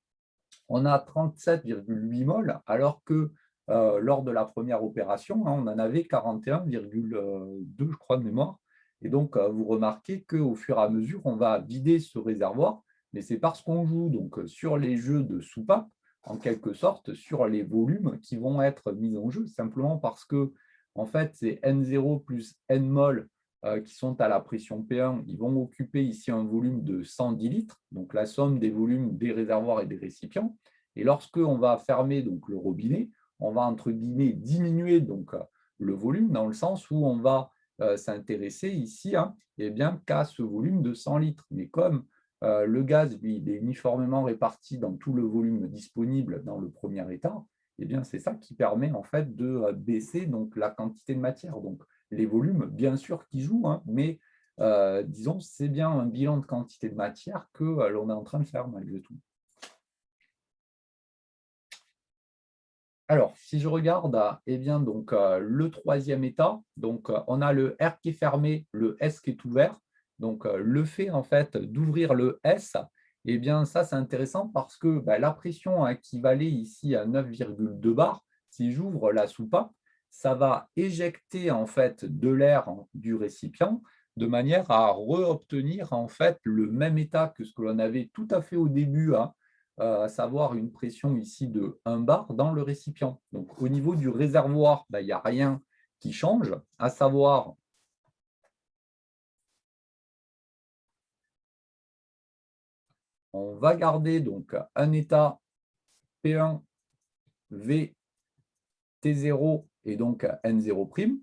on a 37,8 mols, alors que lors de la première opération, hein, on en avait 41,2, je crois, de mémoire. Et donc, vous remarquez qu'au fur et à mesure, on va vider ce réservoir, mais c'est parce qu'on joue donc, sur les jeux de soupape, en quelque sorte, sur les volumes qui vont être mis en jeu, simplement parce que, en fait, c'est N0 plus N mol qui sont à la pression P1, ils vont occuper ici un volume de 110 litres, donc la somme des volumes des réservoirs et des récipients. Et lorsqu'on va fermer donc, le robinet, on va entre guillemets diminuer donc, le volume dans le sens où on va s'intéresser ici hein, eh bien, qu'à ce volume de 100 litres. Mais comme le gaz, lui, il est uniformément réparti dans tout le volume disponible dans le premier état, eh bien, c'est ça qui permet en fait de baisser donc, la quantité de matière. Donc, les volumes, bien sûr, qui jouent, hein, mais disons, c'est bien un bilan de quantité de matière que l'on est en train de faire malgré tout. Alors, si je regarde eh bien, donc, le troisième état, donc, on a le R qui est fermé, le S qui est ouvert. Donc, le fait en fait, d'ouvrir le S, eh bien, ça, c'est intéressant parce que la pression hein, qui valait ici à 9,2 bars, si j'ouvre la soupape, ça va éjecter en fait, de l'air du récipient de manière à reobtenir en fait, le même état que ce que l'on avait tout à fait au début, hein, à savoir une pression ici de 1 bar dans le récipient. Donc, au niveau du réservoir, il n'y a rien qui change, à savoir on va garder donc un état P1, V, T0 et donc N0'.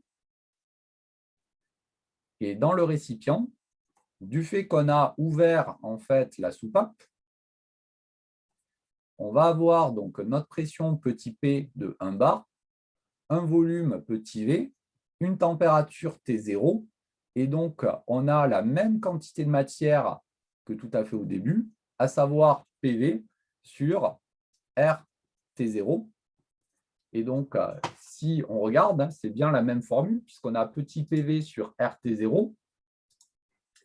Et dans le récipient, du fait qu'on a ouvert en fait la soupape, on va avoir donc notre pression petit p de 1 bar, un volume petit v, une température T0, et donc on a la même quantité de matière que tout à fait au début, à savoir PV sur RT0. Et donc, si on regarde, c'est bien la même formule, puisqu'on a petit PV sur RT0.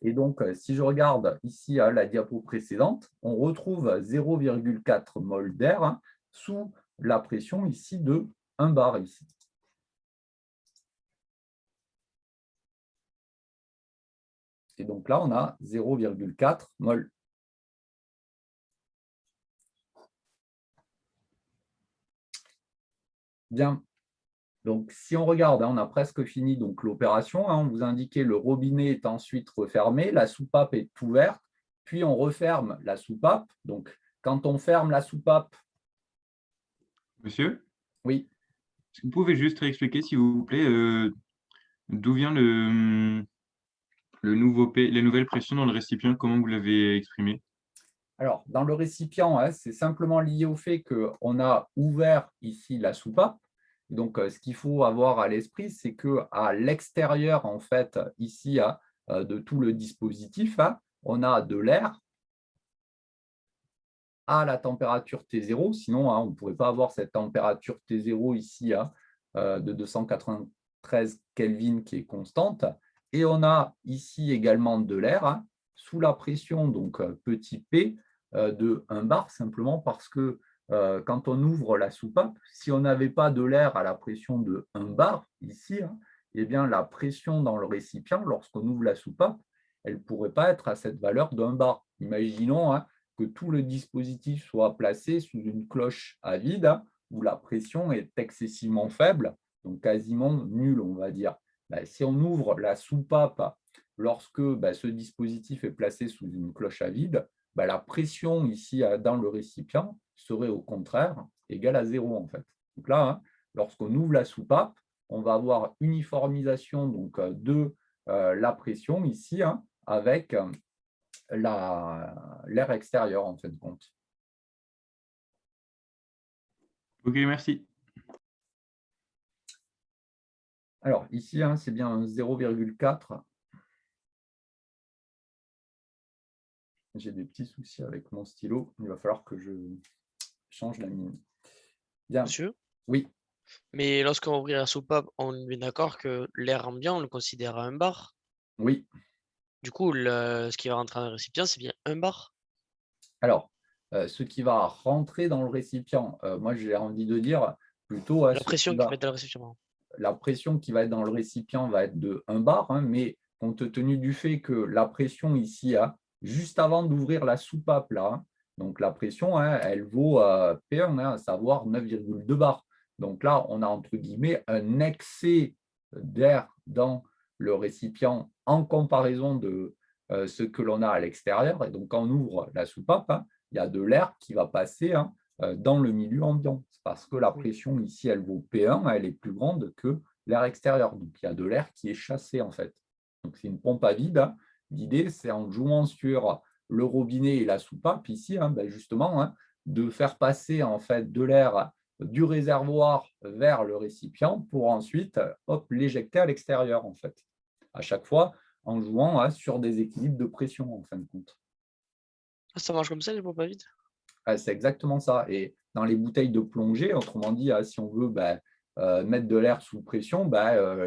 Et donc, si je regarde ici à la diapo précédente, on retrouve 0,4 mol d'air hein, sous la pression ici de 1 bar ici. Et donc là, on a 0,4 mol. Bien. Donc, si on regarde, on a presque fini l'opération. On vous indiquait le robinet est ensuite refermé, la soupape est ouverte, puis on referme la soupape. Donc, quand on ferme la soupape… Monsieur, Oui. est-ce que vous pouvez juste réexpliquer, s'il vous plaît, d'où vient la nouvelle pression dans le récipient, comment vous l'avez exprimé? Alors, dans le récipient, c'est simplement lié au fait qu'on a ouvert ici la soupape. Donc, ce qu'il faut avoir à l'esprit, c'est qu'à l'extérieur, en fait, ici, de tout le dispositif, on a de l'air à la température T0. Sinon, on ne pourrait pas avoir cette température T0 ici de 293 Kelvin qui est constante. Et on a ici également de l'air sous la pression, donc petit p, de 1 bar, simplement parce que quand on ouvre la soupape, si on n'avait pas de l'air à la pression de 1 bar ici, eh bien, la pression dans le récipient, lorsqu'on ouvre la soupape, elle ne pourrait pas être à cette valeur de 1 bar. Imaginons que tout le dispositif soit placé sous une cloche à vide où la pression est excessivement faible, donc quasiment nulle, on va dire. Si on ouvre la soupape lorsque ce dispositif est placé sous une cloche à vide, la pression ici dans le récipient serait au contraire égale à 0 en fait. Donc là, lorsqu'on ouvre la soupape, on va avoir uniformisation donc, de la pression ici avec l'air extérieur en fin de compte. Ok, merci. Alors ici, c'est bien un 0,4. J'ai des petits soucis avec mon stylo. Il va falloir que je change la mine. Bien. Monsieur? Oui. Mais lorsqu'on ouvre la soupape, on est d'accord que l'air ambiant, on le considère à 1 bar. Oui. Du coup, ce qui va rentrer dans le récipient, c'est bien 1 bar. Alors, ce qui va rentrer dans le récipient, moi j'ai envie de dire plutôt La pression qu'ils mettent dans le récipient. la pression qui va être dans le récipient va être de 1 bar, mais compte tenu du fait que la pression ici, juste avant d'ouvrir la soupape, là, donc la pression, elle vaut P1, à savoir 9,2 bars. Donc là, on a entre guillemets un excès d'air dans le récipient en comparaison de ce que l'on a à l'extérieur. Et donc, quand on ouvre la soupape, il y a de l'air qui va passer dans le milieu ambiant. C'est parce que la pression ici, elle vaut P1, elle est plus grande que l'air extérieur. Donc, il y a de l'air qui est chassé, en fait. Donc, c'est une pompe à vide. L'idée, c'est en jouant sur le robinet et la soupape, ici, justement, de faire passer, en fait, de l'air du réservoir vers le récipient pour ensuite l'éjecter à l'extérieur, en fait. À chaque fois, en jouant sur des équilibres de pression, en fin de compte. Ça marche comme ça, les pompes à vide? C'est exactement ça. Et dans les bouteilles de plongée, autrement dit, si on veut mettre de l'air sous pression,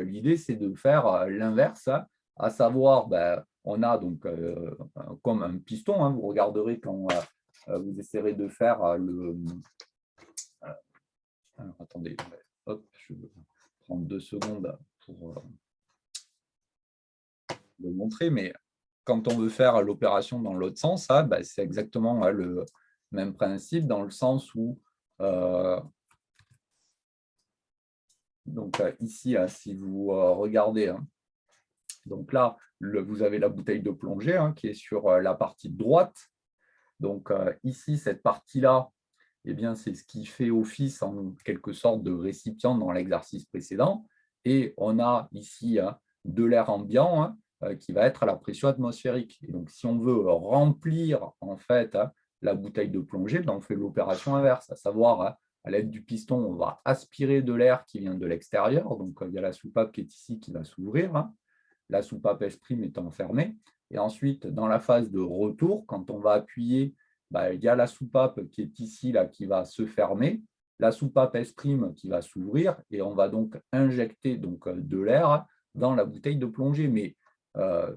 l'idée, c'est de faire l'inverse, à savoir, on a donc comme un piston, vous regarderez quand vous essaierez de faire le… alors, attendez, hop, je vais prendre 2 secondes pour le montrer, mais quand on veut faire l'opération dans l'autre sens, c'est exactement le même principe, dans le sens où donc ici, si vous regardez, donc là, vous avez la bouteille de plongée qui est sur la partie droite. Donc ici, cette partie-là, eh bien, c'est ce qui fait office en quelque sorte de récipient dans l'exercice précédent. Et on a ici de l'air ambiant qui va être à la pression atmosphérique. Et donc, si on veut remplir en fait la bouteille de plongée, on fait l'opération inverse, à savoir à l'aide du piston, on va aspirer de l'air qui vient de l'extérieur. Donc, il y a la soupape qui est ici qui va s'ouvrir, la soupape S' étant fermée. Et ensuite, dans la phase de retour, quand on va appuyer, il y a la soupape qui est ici, là, qui va se fermer, la soupape S' qui va s'ouvrir, et on va donc injecter donc, de l'air dans la bouteille de plongée. Mais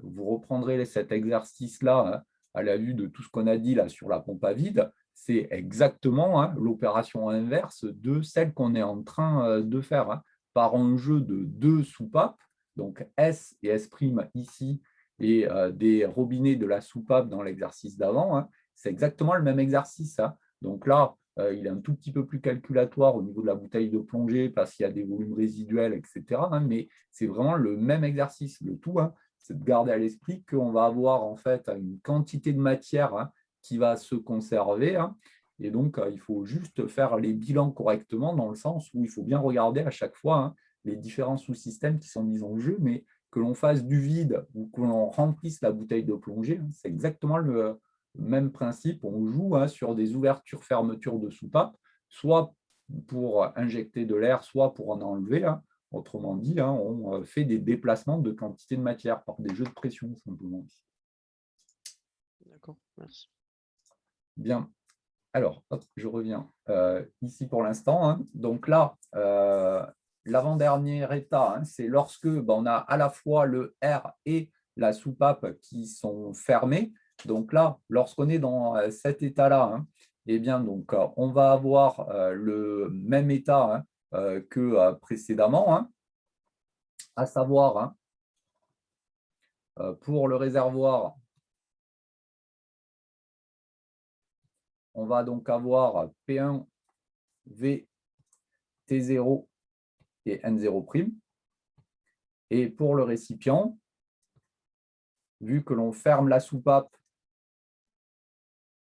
vous reprendrez cet exercice-là à la vue de tout ce qu'on a dit là sur la pompe à vide, c'est exactement l'opération inverse de celle qu'on est en train de faire par un jeu de 2 soupapes, donc S et S' ici, et des robinets de la soupape dans l'exercice d'avant. C'est exactement le même exercice. Donc là, il est un tout petit peu plus calculatoire au niveau de la bouteille de plongée parce qu'il y a des volumes résiduels, etc. Mais c'est vraiment le même exercice. Le tout, c'est de garder à l'esprit qu'on va avoir en fait une quantité de matière qui va se conserver. Et donc, il faut juste faire les bilans correctement dans le sens où il faut bien regarder à chaque fois les différents sous-systèmes qui sont mis en jeu, mais que l'on fasse du vide ou que l'on remplisse la bouteille de plongée, c'est exactement même principe, on joue sur des ouvertures-fermetures de soupape, soit pour injecter de l'air, soit pour en enlever. Autrement dit, on fait des déplacements de quantité de matière par des jeux de pression, simplement. D'accord, merci. Bien. Alors, hop, je reviens ici pour l'instant. Donc là, l'avant-dernier état, c'est lorsque on a à la fois le R et la soupape qui sont fermés. Donc là, lorsqu'on est dans cet état-là, eh bien, donc, on va avoir le même état que précédemment, à savoir, pour le réservoir, on va donc avoir P1, V, T0 et N0'. Et pour le récipient, vu que l'on ferme la soupape,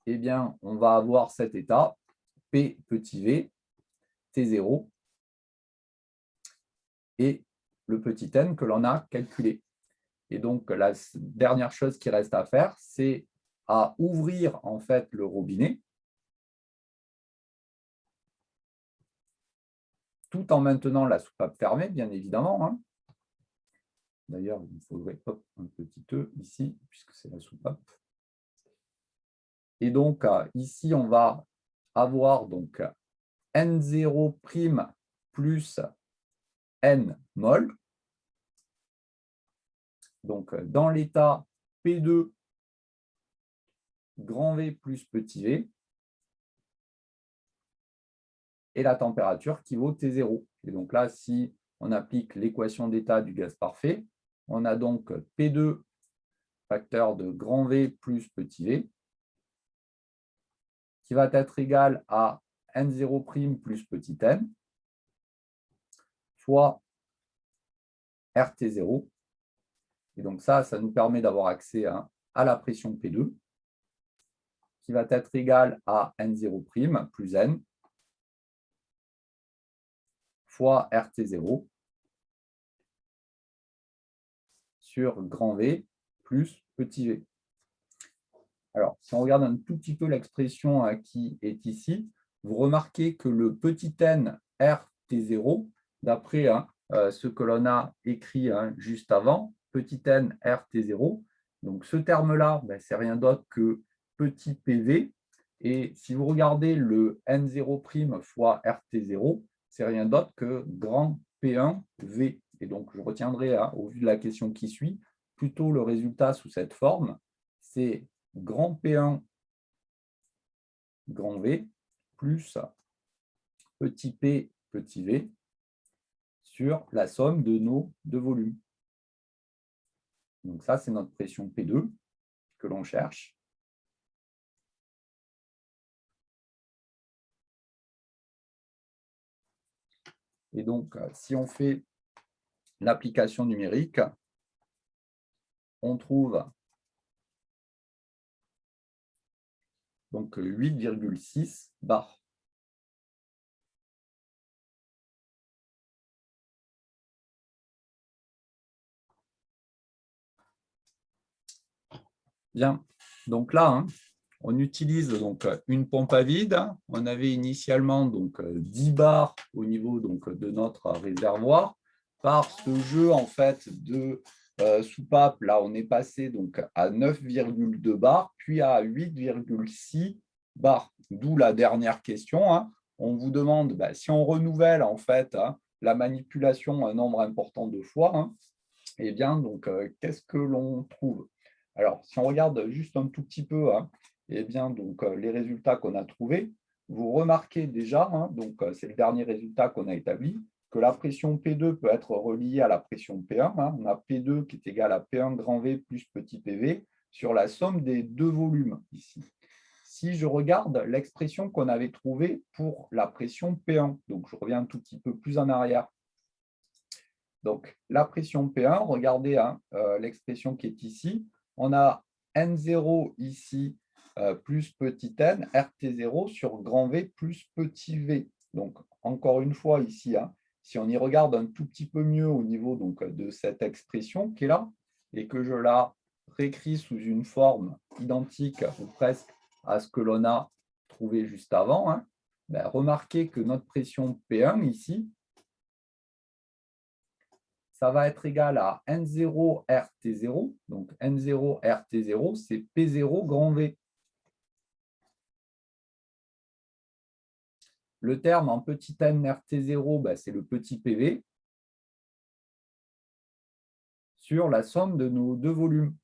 eh bien, on va avoir cet état, P petit v, T0 et le petit n que l'on a calculé. Et donc, la dernière chose qui reste à faire, c'est à ouvrir en fait le robinet tout en maintenant la soupape fermée, bien évidemment. D'ailleurs, il faudrait un petit E ici, puisque c'est la soupape. Et donc, ici, on va avoir donc N0' plus N mol. Donc, dans l'état P2, grand V plus petit v, et la température qui vaut T0. Et donc là, si on applique l'équation d'état du gaz parfait, on a donc P2 facteur de grand V plus petit v, qui va être égal à N0' plus petit n, fois RT0. Et donc ça nous permet d'avoir accès à la pression P2, qui va être égale à N0' plus N, fois RT0 sur grand V plus petit v. Alors, si on regarde un tout petit peu l'expression qui est ici, vous remarquez que le petit n RT0, d'après ce que l'on a écrit juste avant, petit n RT0, donc ce terme-là, c'est rien d'autre que petit PV. Et si vous regardez le N0' fois RT0, c'est rien d'autre que grand P1V. Et donc, je retiendrai, au vu de la question qui suit, plutôt le résultat sous cette forme. C'est grand P1, grand V, plus petit p, petit v, sur la somme de nos deux volumes. Donc ça, c'est notre pression P2 que l'on cherche. Et donc, si on fait l'application numérique, on trouve donc 8,6 bar. Bien, donc là, on utilise donc une pompe à vide. On avait initialement donc 10 bars au niveau donc, de notre réservoir. Par ce jeu en fait de soupape, là on est passé donc à 9,2 bars, puis à 8,6 bars. D'où la dernière question. On vous demande si on renouvelle en fait la manipulation un nombre important de fois, eh bien donc qu'est-ce que l'on trouve? Alors, si on regarde juste un tout petit peu, eh bien, donc, les résultats qu'on a trouvés, vous remarquez déjà, donc c'est le dernier résultat qu'on a établi, que la pression P2 peut être reliée à la pression P1. On a P2 qui est égal à P1 grand V plus petit PV sur la somme des deux volumes ici. Si je regarde l'expression qu'on avait trouvée pour la pression P1, donc je reviens un tout petit peu plus en arrière. Donc, la pression P1, regardez l'expression qui est ici. On a N0 ici plus petit n, RT0 sur grand V plus petit v. Donc, encore une fois, ici, si on y regarde un tout petit peu mieux au niveau donc, de cette expression qui est là, et que je la réécrit sous une forme identique ou presque à ce que l'on a trouvé juste avant, hein, ben, remarquez que notre pression P1 ici, ça va être égal à N0 RT0. Donc N0 RT0, c'est P0 grand V. Le terme en petit n RT0, ben, c'est le petit PV sur la somme de nos deux volumes.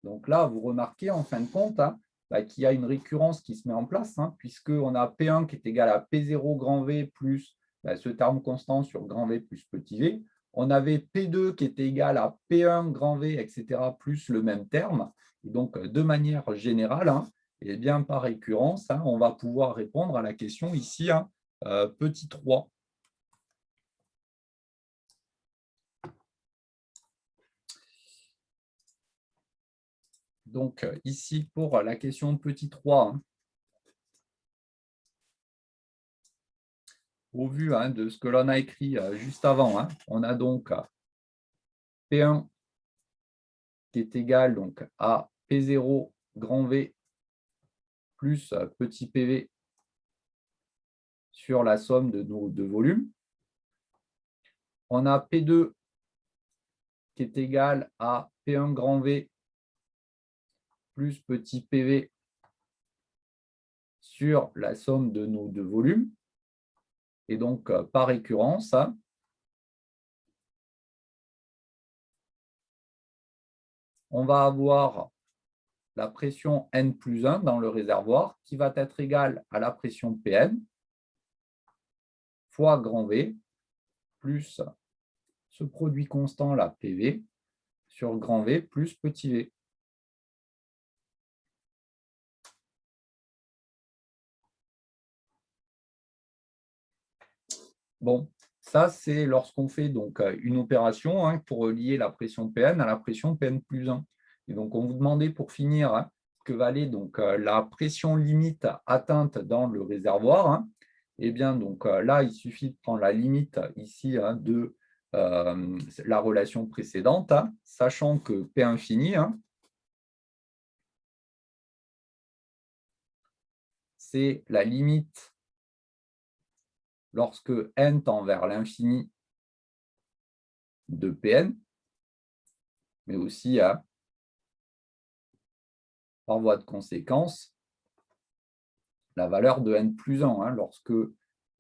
Donc là, vous remarquez en fin de compte hein, ben, qu'il y a une récurrence qui se met en place, hein, puisqu'on a P1 qui est égal à P0 grand V plus ben, ce terme constant sur grand V plus petit v. On avait P2 qui était égal à P1 grand V, etc., plus le même terme. Et donc, de manière générale, hein, et bien, par récurrence, hein, on va pouvoir répondre à la question ici, hein, petit 3. Donc, ici, pour la question petit 3, hein, au vu hein, de ce que l'on a écrit juste avant, hein, on a donc P1 qui est égal donc, à P0 grand V plus petit PV sur la somme de nos deux volumes. On a P2 qui est égal à P1 grand V plus petit PV sur la somme de nos deux volumes. Et donc, par récurrence, hein, on va avoir la pression N plus 1 dans le réservoir qui va être égale à la pression Pn fois grand V plus ce produit constant, la PV, sur grand V plus petit v. Bon, ça, c'est lorsqu'on fait donc une opération hein, pour lier la pression Pn à la pression Pn plus 1. Et donc, on vous demandait pour finir hein, que valait donc la pression limite atteinte dans le réservoir. Hein. Eh bien, donc là, il suffit de prendre la limite ici hein, de la relation précédente, hein, sachant que P infini, hein, c'est la limite lorsque n tend vers l'infini de Pn, mais aussi par voie de conséquence, la valeur de n plus 1, hein, lorsque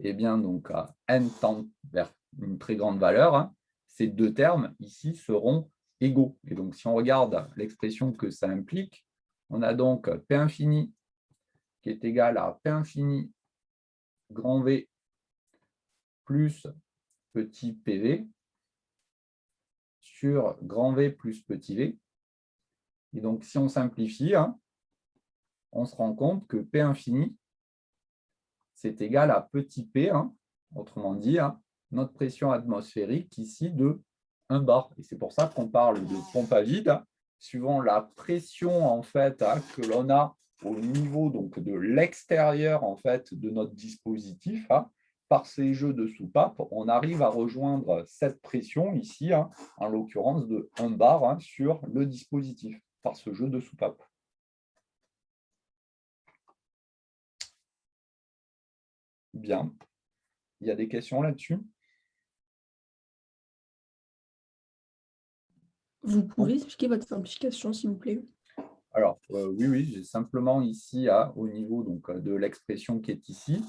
eh bien, donc, n tend vers une très grande valeur, hein, ces deux termes ici seront égaux. Et donc, si on regarde l'expression que ça implique, on a donc P infini qui est égal à P infini grand V plus petit PV sur grand V plus petit v. Et donc, si on simplifie, hein, on se rend compte que P infini, c'est égal à petit p, hein, autrement dit, hein, notre pression atmosphérique ici de 1 bar. Et c'est pour ça qu'on parle de pompe à vide, hein, suivant la pression en fait, hein, que l'on a au niveau donc, de l'extérieur en fait, de notre dispositif. Hein, par ces jeux de soupape, on arrive à rejoindre cette pression ici, hein, en l'occurrence de 1 bar hein, sur le dispositif, par ce jeu de soupape. Bien. Il y a des questions là-dessus? Vous pouvez expliquer votre simplification, s'il vous plaît? Alors, oui, j'ai simplement ici, au niveau donc, de l'expression qui est ici,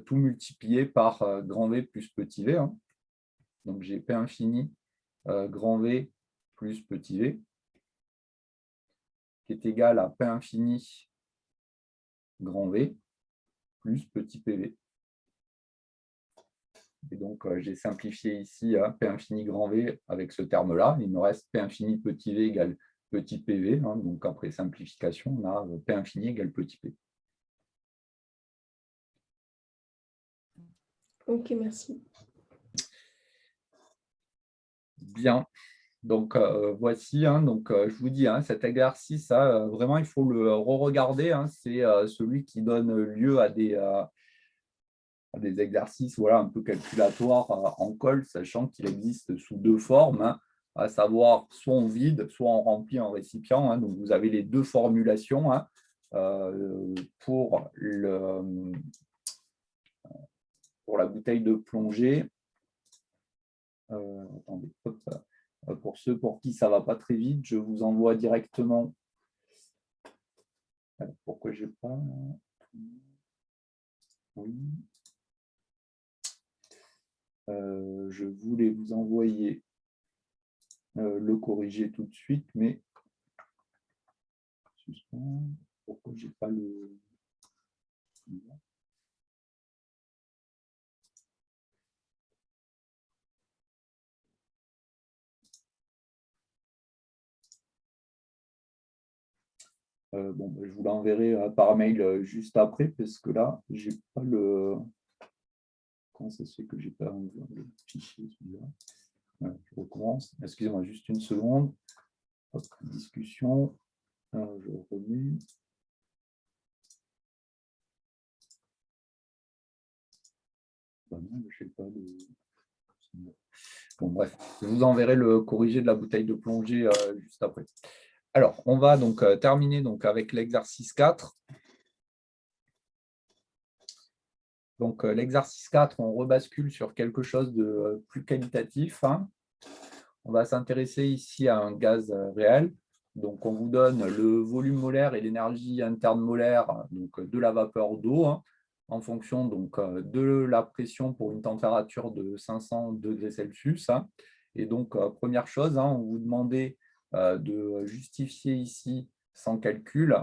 tout multiplié par grand V plus petit v. Hein. Donc, j'ai P infini grand V plus petit v, qui est égal à P infini grand V plus petit PV. Et donc, j'ai simplifié ici P infini grand V avec ce terme-là. Il me reste P infini petit v égale petit PV. Hein, donc, après simplification, on a P infini égale petit P. Ok, merci. Bien. Donc, voici, hein, donc, je vous dis, hein, cet exercice, vraiment, il faut le re-regarder. Hein, c'est celui qui donne lieu à des des exercices voilà, un peu calculatoires en colle, sachant qu'il existe sous deux formes, hein, à savoir soit on vide, soit on remplit un récipient. Hein. Donc, vous avez les deux formulations hein, pour la bouteille de plongée. Attendez, hop, pour ceux pour qui ça ne va pas très vite, je vous envoie directement. Alors, pourquoi je n'ai pas... Oui. Je voulais vous envoyer le corriger tout de suite, mais pourquoi j'ai pas le... Bon, je vous l'enverrai par mail juste après, parce que là, j'ai pas le... Comment ça se fait que j'ai pas le fichier celui-là? Je recommence. Excusez-moi, juste une seconde. Hop, discussion. Je remets. Ben non, je sais pas le... Bon, bref, je vous enverrai le corrigé de la bouteille de plongée juste après. Alors, on va donc terminer donc, avec l'exercice 4. Donc, l'exercice 4, on rebascule sur quelque chose de plus qualitatif. Hein. On va s'intéresser ici à un gaz réel. Donc, on vous donne le volume molaire et l'énergie interne molaire donc, de la vapeur d'eau hein, en fonction donc, de la pression pour une température de 500 degrés Celsius. Hein. Et donc, première chose, hein, on vous demandait de justifier ici sans calcul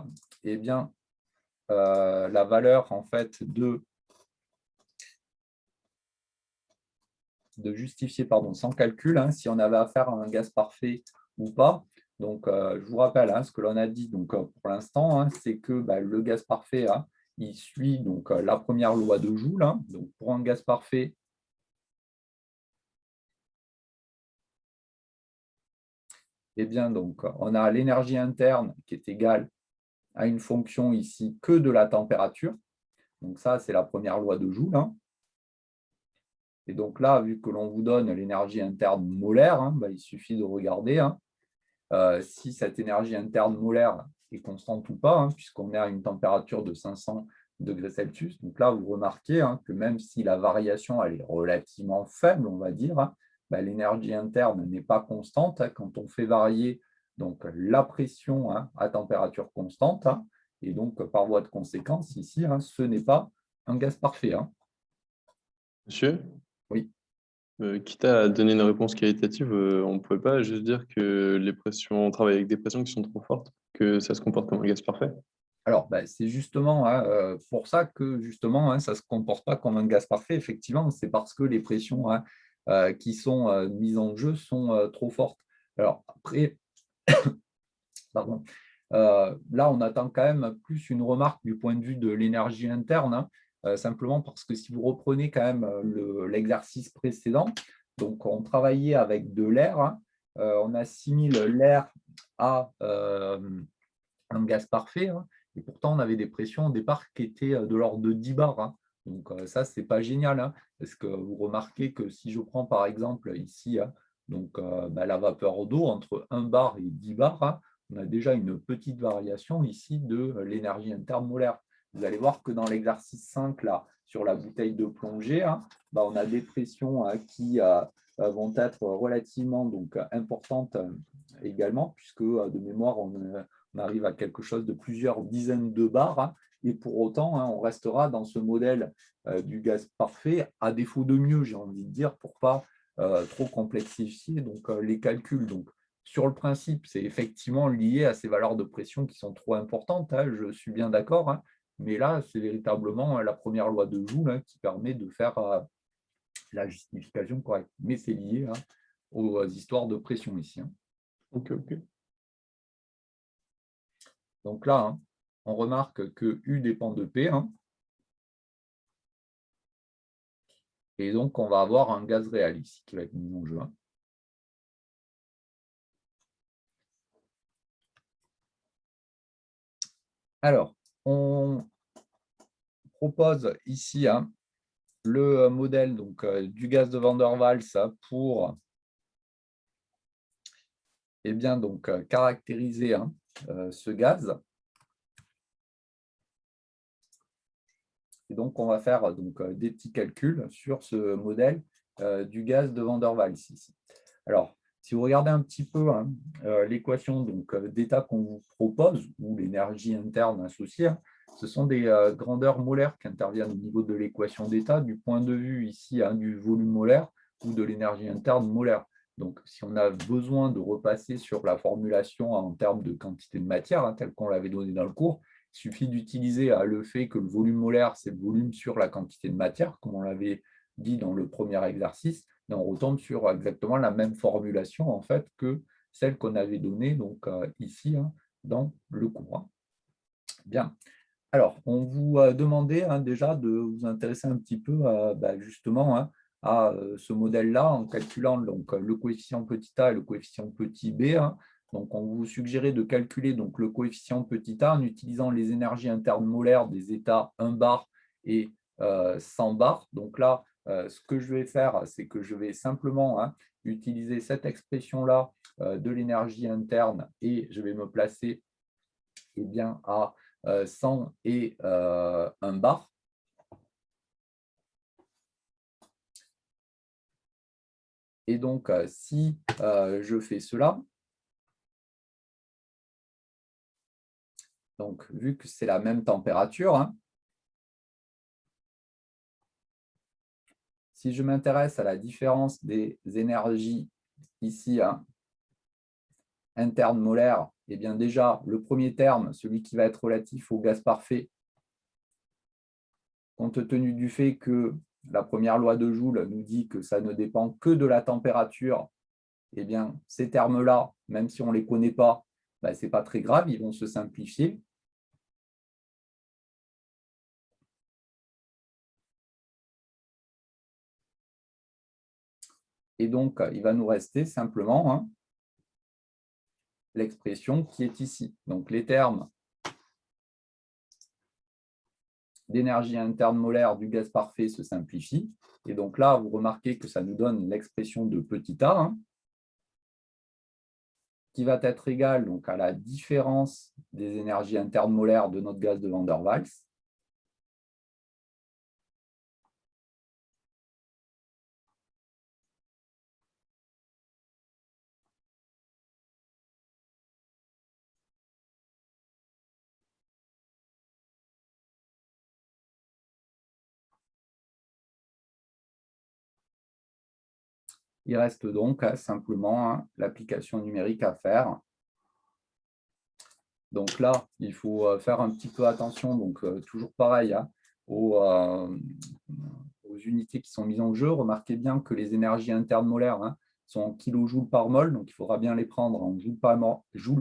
eh bien, la valeur en fait de justifier sans calcul hein, si on avait affaire à un gaz parfait ou pas. Donc, je vous rappelle hein, ce que l'on a dit donc, pour l'instant, hein, c'est que le gaz parfait, hein, il suit donc, la première loi de Joule. Hein. Donc, pour un gaz parfait, eh bien, donc, on a l'énergie interne qui est égale à une fonction ici que de la température. Donc, ça, c'est la première loi de Joule. Hein. Et donc là, vu que l'on vous donne l'énergie interne molaire, hein, il suffit de regarder hein, si cette énergie interne molaire est constante ou pas, hein, puisqu'on est à une température de 500 degrés Celsius. Donc là, vous remarquez hein, que même si la variation elle est relativement faible, on va dire, hein, l'énergie interne n'est pas constante hein, quand on fait varier donc, la pression hein, à température constante. Hein, et donc, par voie de conséquence, ici, hein, ce n'est pas un gaz parfait. Hein. Monsieur, Oui. quitte à donner une réponse qualitative, on ne pouvait pas juste dire que les pressions, on travaille avec des pressions qui sont trop fortes, que ça se comporte comme un gaz parfait. Alors, c'est justement hein, pour ça que justement, hein, ça ne se comporte pas comme un gaz parfait. Effectivement, c'est parce que les pressions hein, qui sont mises en jeu sont trop fortes. Alors, après, pardon, là, on attend quand même plus une remarque du point de vue de l'énergie interne, hein, simplement parce que si vous reprenez quand même l'exercice précédent, donc on travaillait avec de l'air, hein, on assimile l'air à un gaz parfait, hein, et pourtant on avait des pressions au départ qui étaient de l'ordre de 10 bars. Hein. Donc ça, ce n'est pas génial, hein, parce que vous remarquez que si je prends par exemple ici hein, donc, la vapeur d'eau entre 1 bar et 10 bars, hein, on a déjà une petite variation ici de l'énergie interne molaire. Vous allez voir que dans l'exercice 5, là, sur la bouteille de plongée, hein, on a des pressions hein, qui vont être relativement donc, importantes également, puisque de mémoire, on arrive à quelque chose de plusieurs dizaines de bars. Hein, et pour autant, hein, on restera dans ce modèle du gaz parfait, à défaut de mieux, j'ai envie de dire, pour ne pas trop complexifier donc, les calculs. Donc, sur le principe, c'est effectivement lié à ces valeurs de pression qui sont trop importantes, hein, je suis bien d'accord, hein, mais là, c'est véritablement la première loi de Joule hein, qui permet de faire la justification correcte. Mais c'est lié hein, aux histoires de pression ici. Hein. Ok. Donc là, hein, on remarque que U dépend de P. Hein, et donc, on va avoir un gaz réel ici qui va être mis en jeu. Hein. Alors, on propose ici hein, le modèle donc, du gaz de Van der Waals pour eh bien, donc, caractériser hein, ce gaz. Et donc, on va faire donc, des petits calculs sur ce modèle du gaz de Van der Waals ici. Alors, si vous regardez un petit peu hein, l'équation d'état qu'on vous propose, ou l'énergie interne associée, hein, ce sont des grandeurs molaires qui interviennent au niveau de l'équation d'état du point de vue ici hein, du volume molaire ou de l'énergie interne molaire. Donc, si on a besoin de repasser sur la formulation en termes de quantité de matière, hein, telle qu'on l'avait donné dans le cours, il suffit d'utiliser le fait que le volume molaire, c'est le volume sur la quantité de matière, comme on l'avait dit dans le premier exercice, et on retombe sur exactement la même formulation en fait, que celle qu'on avait donnée donc, ici hein, dans le cours. Hein. Bien. Alors, on vous demandait hein, déjà de vous intéresser un petit peu justement hein, à ce modèle-là en calculant donc, le coefficient petit a et le coefficient petit b. Hein. Donc, on vous suggérait de calculer donc, le coefficient petit a en utilisant les énergies internes molaires des états 1 bar et 100 bar. Donc là, ce que je vais faire, c'est que je vais simplement hein, utiliser cette expression-là de l'énergie interne et je vais me placer eh bien, à 100 et 1 bar. Et donc, si je fais cela, donc vu que c'est la même température, hein, si je m'intéresse à la différence des énergies ici, hein, internes molaires, eh bien déjà, le premier terme, celui qui va être relatif au gaz parfait, compte tenu du fait que la première loi de Joule nous dit que ça ne dépend que de la température, eh bien, ces termes-là, même si on ne les connaît pas, ce n'est pas très grave, ils vont se simplifier. Et donc, il va nous rester simplement hein, l'expression qui est ici. Donc, les termes d'énergie interne molaire du gaz parfait se simplifient. Et donc là, vous remarquez que ça nous donne l'expression de petit a, hein, qui va être égale donc, à la différence des énergies internes molaires de notre gaz de Van der Waals. Il reste donc simplement hein, l'application numérique à faire. Donc là, il faut faire un petit peu attention, donc toujours pareil, hein, aux unités qui sont mises en jeu. Remarquez bien que les énergies internes molaires hein, sont en kilojoules par mol, donc il faudra bien les prendre en joules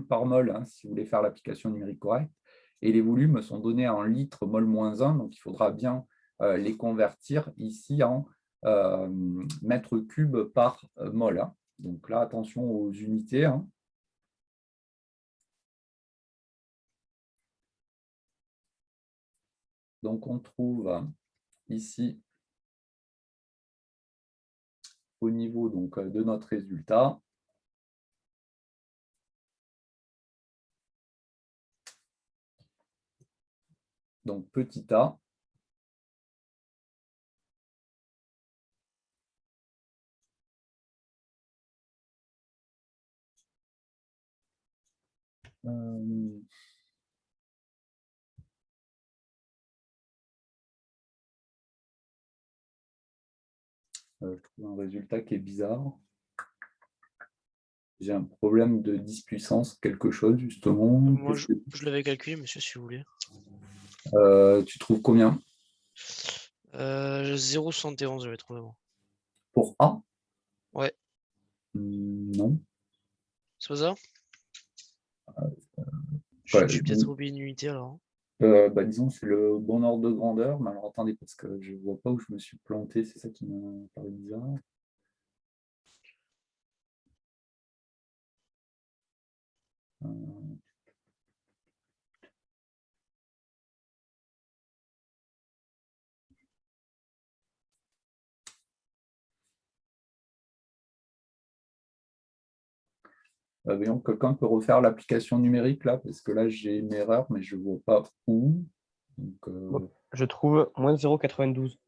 par mol hein, si vous voulez faire l'application numérique correcte. Et les volumes sont donnés en litres mol-1, donc il faudra bien les convertir ici en mètres cubes par mol. Hein. Donc là, attention aux unités. Hein. Donc, on trouve ici, au niveau donc, de notre résultat, donc petit a, je trouve un résultat qui est bizarre. J'ai un problème de 10 puissance, quelque chose, justement. Moi, je l'avais calculé, monsieur, si vous voulez. Tu trouves combien? 0,71, j'avais trouvé, moi. Pour A? Ouais. Non. C'est pas ça? Ouais, Je suis peut-être oublié une unité, alors. disons, c'est le bon ordre de grandeur. Mais alors, attendez, parce que je ne vois pas où je me suis planté. C'est ça qui m'a paru bizarre. Voyons, quelqu'un peut refaire l'application numérique là, parce que là j'ai une erreur, mais je ne vois pas où. Donc, Je trouve moins 0,92.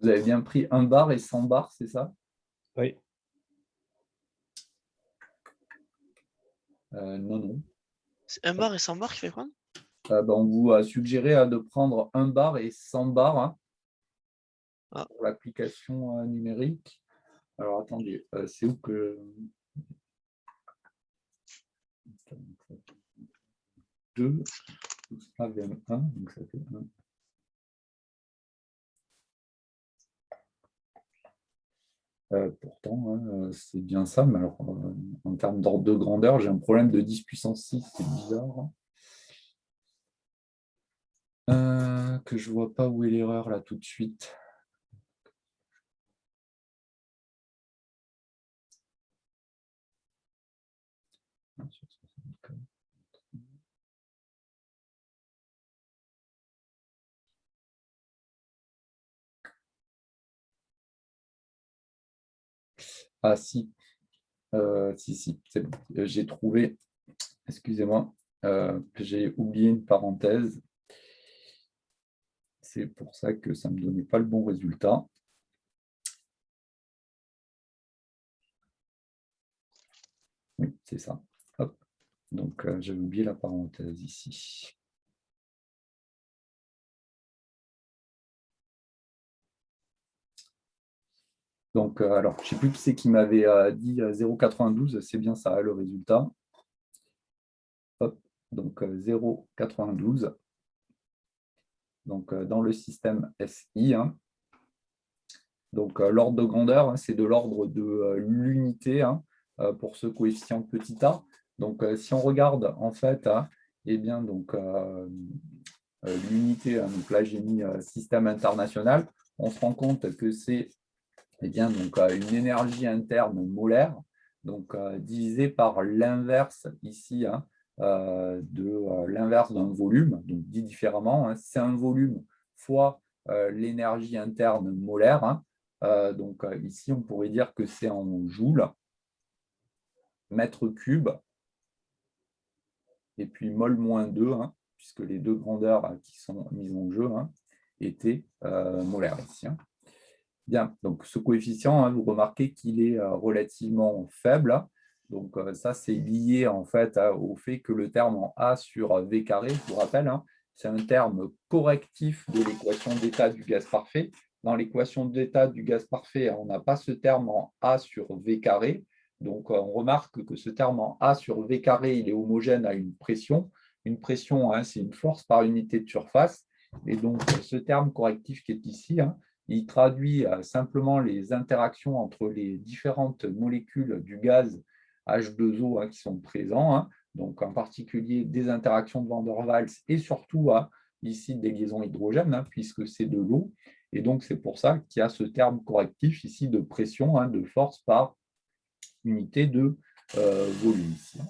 vous avez bien pris 1 bar et 100 bars, c'est ça? Oui. Non, non. C'est 1 bar et 100 bars qu'il fait prendre? On vous a suggéré de prendre 1 bar et 100 bars hein, pour l'application numérique. Alors attendez, c'est où que. 2, ça VM 1, donc ça fait 1. Pourtant, hein, c'est bien ça, mais alors en termes d'ordre de grandeur, j'ai un problème de 10 puissance 6, c'est bizarre. Que je ne vois pas où est l'erreur là tout de suite. Ah si, si, c'est bon. J'ai trouvé, excusez-moi, j'ai oublié une parenthèse. C'est pour ça que ça ne me donnait pas le bon résultat. Oui, c'est ça. Hop. Donc, j'avais oublié la parenthèse ici. Donc, alors, je ne sais plus qui c'est qui m'avait dit 0,92, c'est bien ça le résultat. Hop. Donc, 0,92. Donc, dans le système SI. Hein. Donc, l'ordre de grandeur, hein, c'est de l'ordre de l'unité hein, pour ce coefficient petit a. Donc, si on regarde, en fait, eh bien, donc, l'unité, hein, donc là, j'ai mis système international, on se rend compte que c'est eh bien, donc, une énergie interne molaire, donc, divisée par l'inverse ici hein, de l'inverse d'un volume. Donc, dit différemment, hein, c'est un volume fois l'énergie interne molaire. Hein. Donc, ici, on pourrait dire que c'est en joules, mètre cube, et puis mol moins 2, hein, puisque les deux grandeurs qui sont mises en jeu hein, étaient molaires ici. Hein. Bien, donc ce coefficient, hein, vous remarquez qu'il est relativement faible. Donc ça, c'est lié en fait au fait que le terme en A sur V carré, je vous rappelle, hein, c'est un terme correctif de l'équation d'état du gaz parfait. Dans l'équation d'état du gaz parfait, on n'a pas ce terme en A sur V carré. Donc on remarque que ce terme en A sur V carré, il est homogène à une pression. Une pression, hein, c'est une force par unité de surface. Et donc ce terme correctif qui est ici, hein, il traduit simplement les interactions entre les différentes molécules du gaz H2O hein, qui sont présents, hein, donc en particulier des interactions de Van der Waals et surtout ici des liaisons hydrogènes, hein, puisque c'est de l'eau. Et donc c'est pour ça qu'il y a ce terme correctif ici de pression, hein, de force par unité de volume. Ici.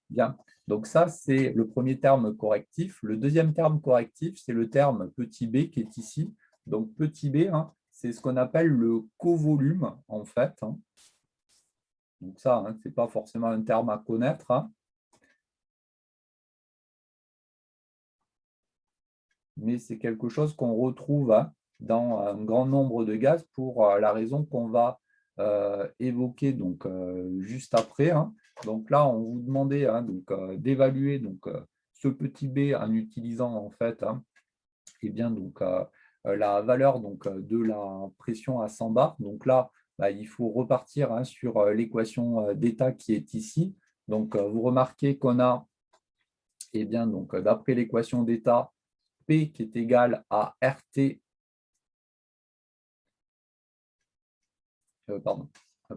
Bien, donc ça c'est le premier terme correctif. Le deuxième terme correctif, c'est le terme petit b qui est ici. Donc, petit b, hein, c'est ce qu'on appelle le covolume, en fait. Hein. Donc, ça, hein, ce n'est pas forcément un terme à connaître. Hein. Mais c'est quelque chose qu'on retrouve hein, dans un grand nombre de gaz pour la raison qu'on va évoquer donc, juste après. Hein. Donc là, on vous demandait hein, d'évaluer ce petit b en utilisant en fait hein, eh bien, donc, la valeur donc, de la pression à 100 bars. Donc là, il faut repartir hein, sur l'équation d'état qui est ici. Donc, vous remarquez qu'on a, eh bien, donc, d'après l'équation d'état, P qui est égal à RT. Pardon,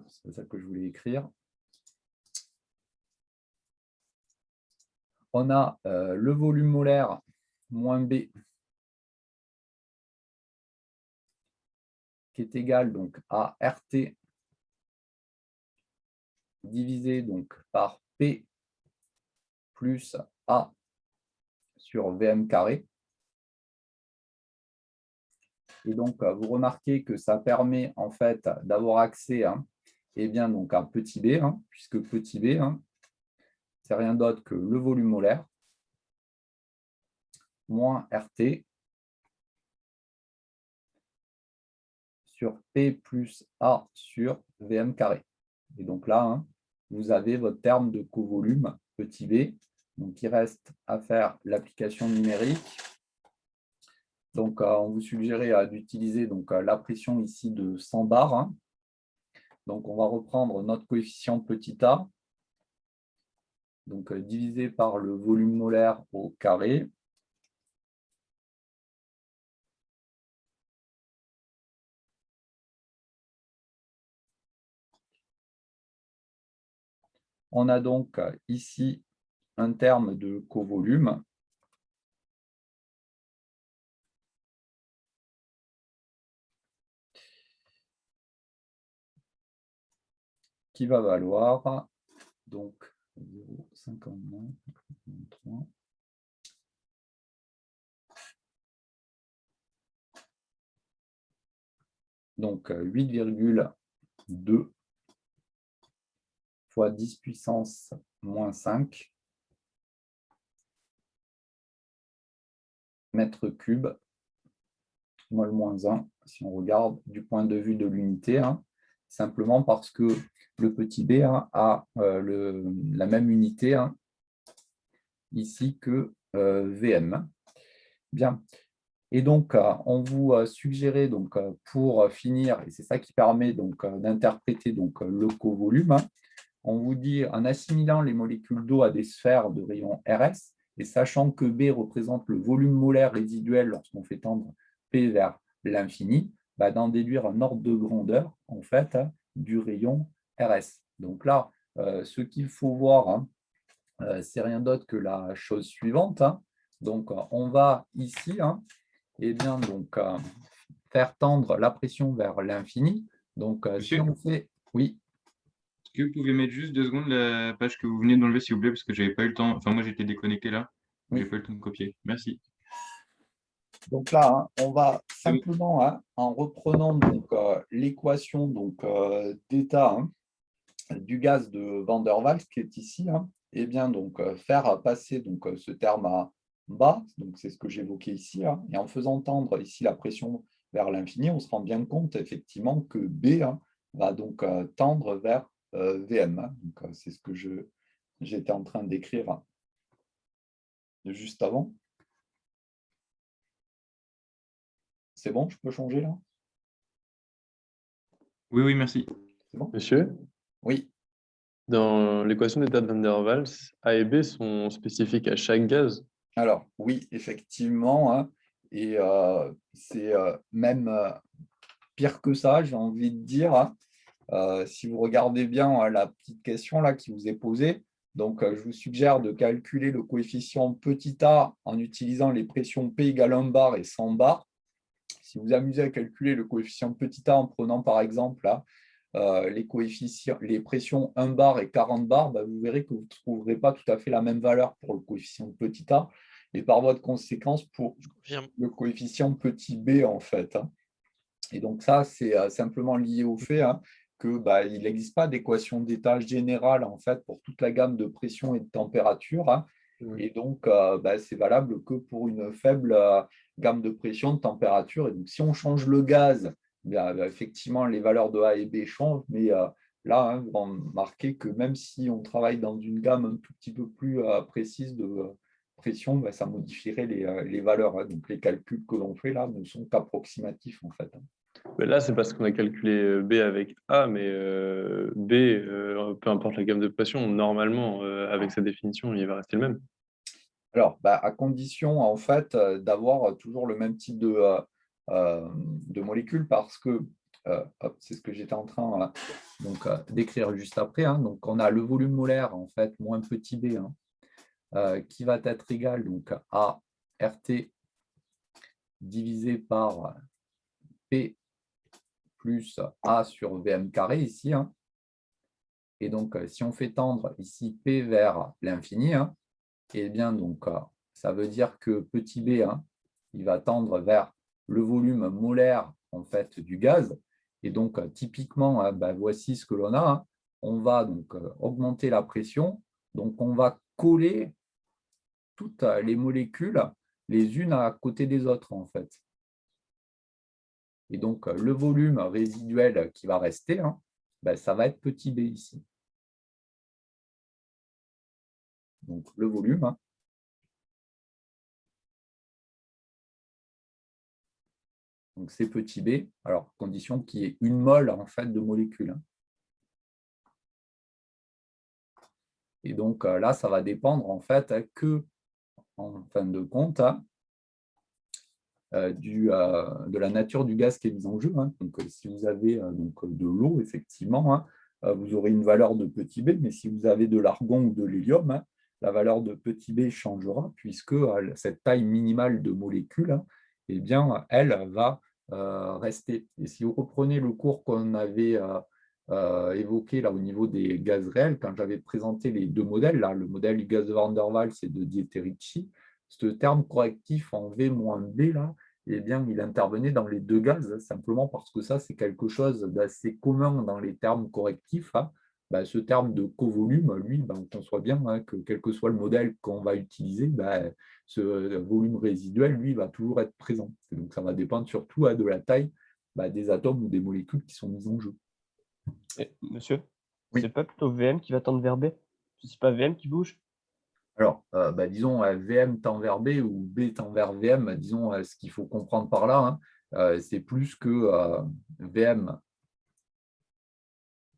c'est ça que je voulais écrire. On a le volume molaire moins B qui est égal donc, à RT divisé donc, par P plus A sur VM carré. Et donc, vous remarquez que ça permet en fait d'avoir accès hein, eh bien, donc à petit b, puisque petit b, c'est rien d'autre que le volume molaire moins RT sur P plus A sur VM carré. Et donc là, vous avez votre terme de covolume petit b. Donc, il reste à faire l'application numérique. Donc, on vous suggérait d'utiliser la pression ici de 100 bars. Donc, on va reprendre notre coefficient petit a, donc divisé par le volume molaire au carré. On a donc ici un terme de covolume qui va valoir donc 0,59, donc 8,2 fois 10 puissance moins 5 mètres cubes, mol moins 1, si on regarde du point de vue de l'unité, simplement parce que le petit b a la même unité ici que VM. Bien. Et donc, on vous suggérait pour finir, et c'est ça qui permet d'interpréter le covolume, on vous dit en assimilant les molécules d'eau à des sphères de rayon RS, et sachant que B représente le volume molaire résiduel lorsqu'on fait tendre P vers l'infini, d'en déduire un ordre de grandeur en fait du rayon RS. Donc là, ce qu'il faut voir, c'est rien d'autre que la chose suivante. Donc, on va ici faire tendre la pression vers l'infini. Donc, si Monsieur, on fait… Oui, est-ce que vous pouvez mettre juste 2 secondes la page que vous venez d'enlever, s'il vous plaît, parce que j'avais pas eu le temps. Enfin, moi, j'étais déconnecté là. Oui. J'ai pas eu le temps de copier. Merci. donc là, on va C'est bon. simplement, en reprenant l'équation d'état du gaz de Van der Waals qui est ici, eh bien, faire passer ce terme à bas, donc c'est ce que j'évoquais ici, et en faisant tendre ici la pression vers l'infini, on se rend bien compte effectivement que B va tendre vers VM. Donc, c'est ce que j'étais en train d'écrire juste avant. C'est bon, je peux changer là? Oui, oui, merci. C'est bon? Monsieur, Oui. dans l'équation d'état de Van der Waals, A et B sont spécifiques à chaque gaz. Alors, oui, effectivement, et c'est même pire que ça, j'ai envie de dire. Si vous regardez bien la petite question là qui vous est posée, donc je vous suggère de calculer le coefficient petit a en utilisant les pressions P égale 1 bar et 100 bars. Si vous amusez à calculer le coefficient petit a en prenant par exemple les pressions 1 bar et 40 bars, vous verrez que vous ne trouverez pas tout à fait la même valeur pour le coefficient petit a et par voie de conséquence pour le coefficient petit b en fait. Et donc ça, c'est simplement lié au fait qu'il n'existe pas d'équation d'état générale en fait pour toute la gamme de pression et de température. Et donc, c'est valable que pour une faible gamme de pression, de température. Et donc, si on change le gaz, effectivement, les valeurs de A et B changent. Mais là, vous remarquez que même si on travaille dans une gamme un tout petit peu plus précise de pression, ça modifierait les valeurs. Donc, les calculs que l'on fait là ne sont qu'approximatifs en fait. Mais là, c'est parce qu'on a calculé B avec A, mais B, peu importe la gamme de pression, normalement, avec sa définition, il va rester le même. Alors, à condition en fait d'avoir toujours le même type de molécules parce que c'est ce que j'étais en train d'écrire juste après. Donc, on a le volume molaire en fait moins petit b qui va être égal à RT divisé par P plus A sur VM carré ici. Et donc, si on fait tendre ici P vers l'infini, eh bien, ça veut dire que petit b, il va tendre vers le volume molaire en fait, du gaz. Et donc, typiquement, voici ce que l'on a. Hein. On va donc augmenter la pression. Donc, on va coller toutes les molécules les unes à côté des autres, en fait. Et donc, le volume résiduel qui va rester, hein, ça va être petit b ici. Donc, le volume. Hein. Donc, c'est petit b, alors condition qu'il y ait une mole en fait, de molécules. Hein. Et donc, là, ça va dépendre en fait que, en fin de compte, de la nature du gaz qui est mis en jeu. Hein. Donc, si vous avez de l'eau, effectivement, hein, vous aurez une valeur de petit b, mais si vous avez de l'argon ou de l'hélium, hein, la valeur de petit b changera puisque cette taille minimale de molécules, hein, eh bien, elle va rester. Et si vous reprenez le cours qu'on avait évoqué là, au niveau des gaz réels, quand j'avais présenté les deux modèles, là, le modèle du gaz de Van der Waals et de Dieterici, ce terme correctif en V-B, là, eh bien, il intervenait dans les deux gaz, simplement parce que ça, c'est quelque chose d'assez commun dans les termes correctifs. Hein. Ce terme de covolume, lui, on conçoit bien hein, que quel que soit le modèle qu'on va utiliser, ce volume résiduel, lui, va toujours être présent. Et donc, ça va dépendre surtout de la taille des atomes ou des molécules qui sont mises en jeu. Monsieur, oui. C'est pas plutôt VM qui va tendre vers B? C'est pas VM qui bouge? Alors, disons, VM tend vers B ou B tend vers VM, disons, ce qu'il faut comprendre par là, hein, c'est plus que VM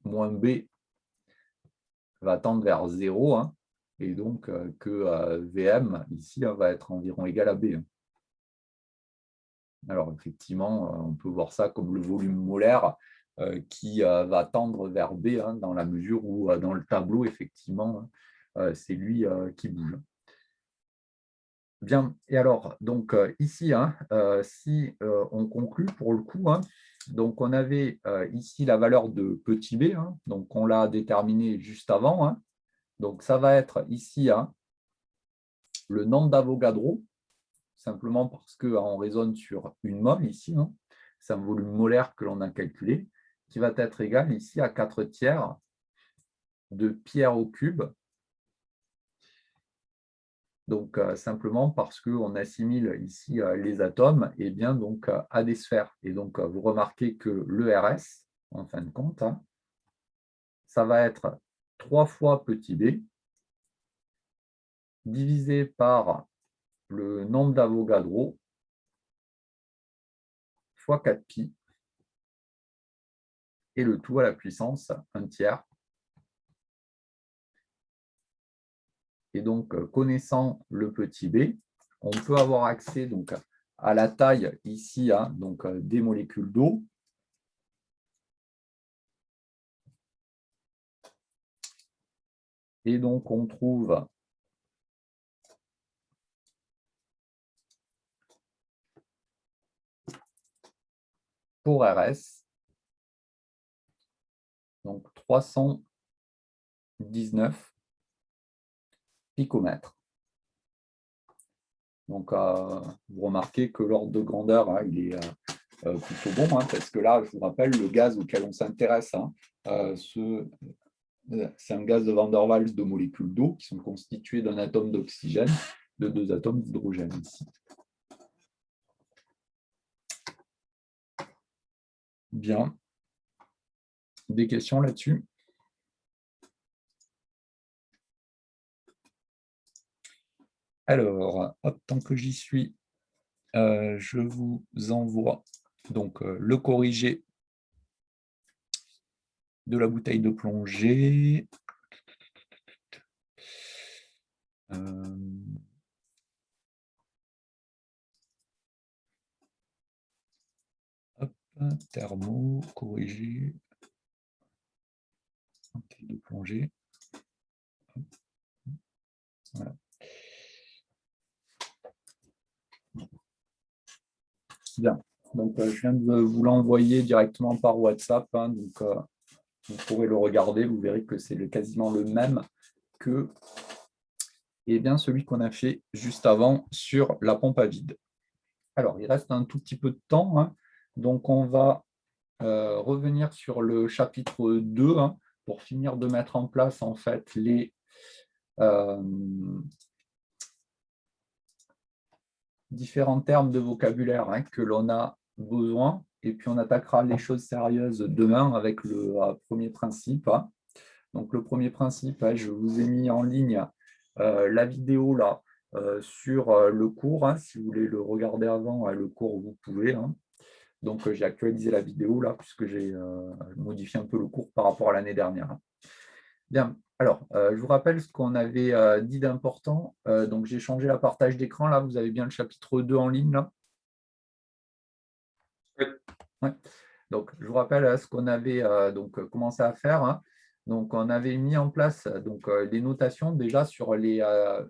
moins B va tendre vers 0, hein, et donc que VM, ici, va être environ égal à B. Hein. Alors, effectivement, on peut voir ça comme le volume molaire qui va tendre vers B, hein, dans la mesure où, dans le tableau, effectivement, c'est lui qui bouge. Bien, et alors, donc ici, hein, si on conclut pour le coup, hein, donc on avait ici la valeur de petit b, hein, donc on l'a déterminé juste avant, hein, donc ça va être ici hein, le nombre d'Avogadro, simplement parce qu'on raisonne sur une mole ici, hein, c'est un volume molaire que l'on a calculé, qui va être égal ici à 4/3 de pierre au cube. Donc, simplement parce qu'on assimile ici les atomes et bien, donc, à des sphères. Et donc, vous remarquez que le RS, en fin de compte, hein, ça va être 3 fois petit b divisé par le nombre d'Avogadro fois 4pi et le tout à la puissance 1/3. Et donc, connaissant le petit b, on peut avoir accès donc, à la taille ici hein, donc, des molécules d'eau. Et donc, on trouve pour RS, donc 319 picomètres. Donc, vous remarquez que l'ordre de grandeur, hein, il est plutôt bon, hein, parce que là, je vous rappelle, le gaz auquel on s'intéresse, hein, c'est un gaz de Van der Waals de molécules d'eau qui sont constituées d'un atome d'oxygène, de 2 atomes d'hydrogène ici. Bien. Des questions là-dessus? Alors, hop, tant que j'y suis, je vous envoie donc le corrigé de la bouteille de plongée. Hop, thermo, corrigé, bouteille de plongée. Voilà. Bien, donc je viens de vous l'envoyer directement par WhatsApp, hein, donc vous pourrez le regarder, vous verrez que c'est quasiment le même que celui qu'on a fait juste avant sur la pompe à vide. Alors, il reste un tout petit peu de temps, hein, donc on va revenir sur le chapitre 2 pour finir de mettre en place en fait les différents termes de vocabulaire que l'on a besoin. Et puis, on attaquera les choses sérieuses demain avec le premier principe. Donc, le premier principe, je vous ai mis en ligne la vidéo là sur le cours. Si vous voulez le regarder avant le cours, vous pouvez. Donc, j'ai actualisé la vidéo là puisque j'ai modifié un peu le cours par rapport à l'année dernière. Bien, alors, je vous rappelle ce qu'on avait dit d'important. Donc, j'ai changé la partage d'écran. Là, vous avez bien le chapitre 2 en ligne. Là. Oui. Ouais. Donc, je vous rappelle ce qu'on avait commencé à faire. Donc, on avait mis en place les notations déjà sur les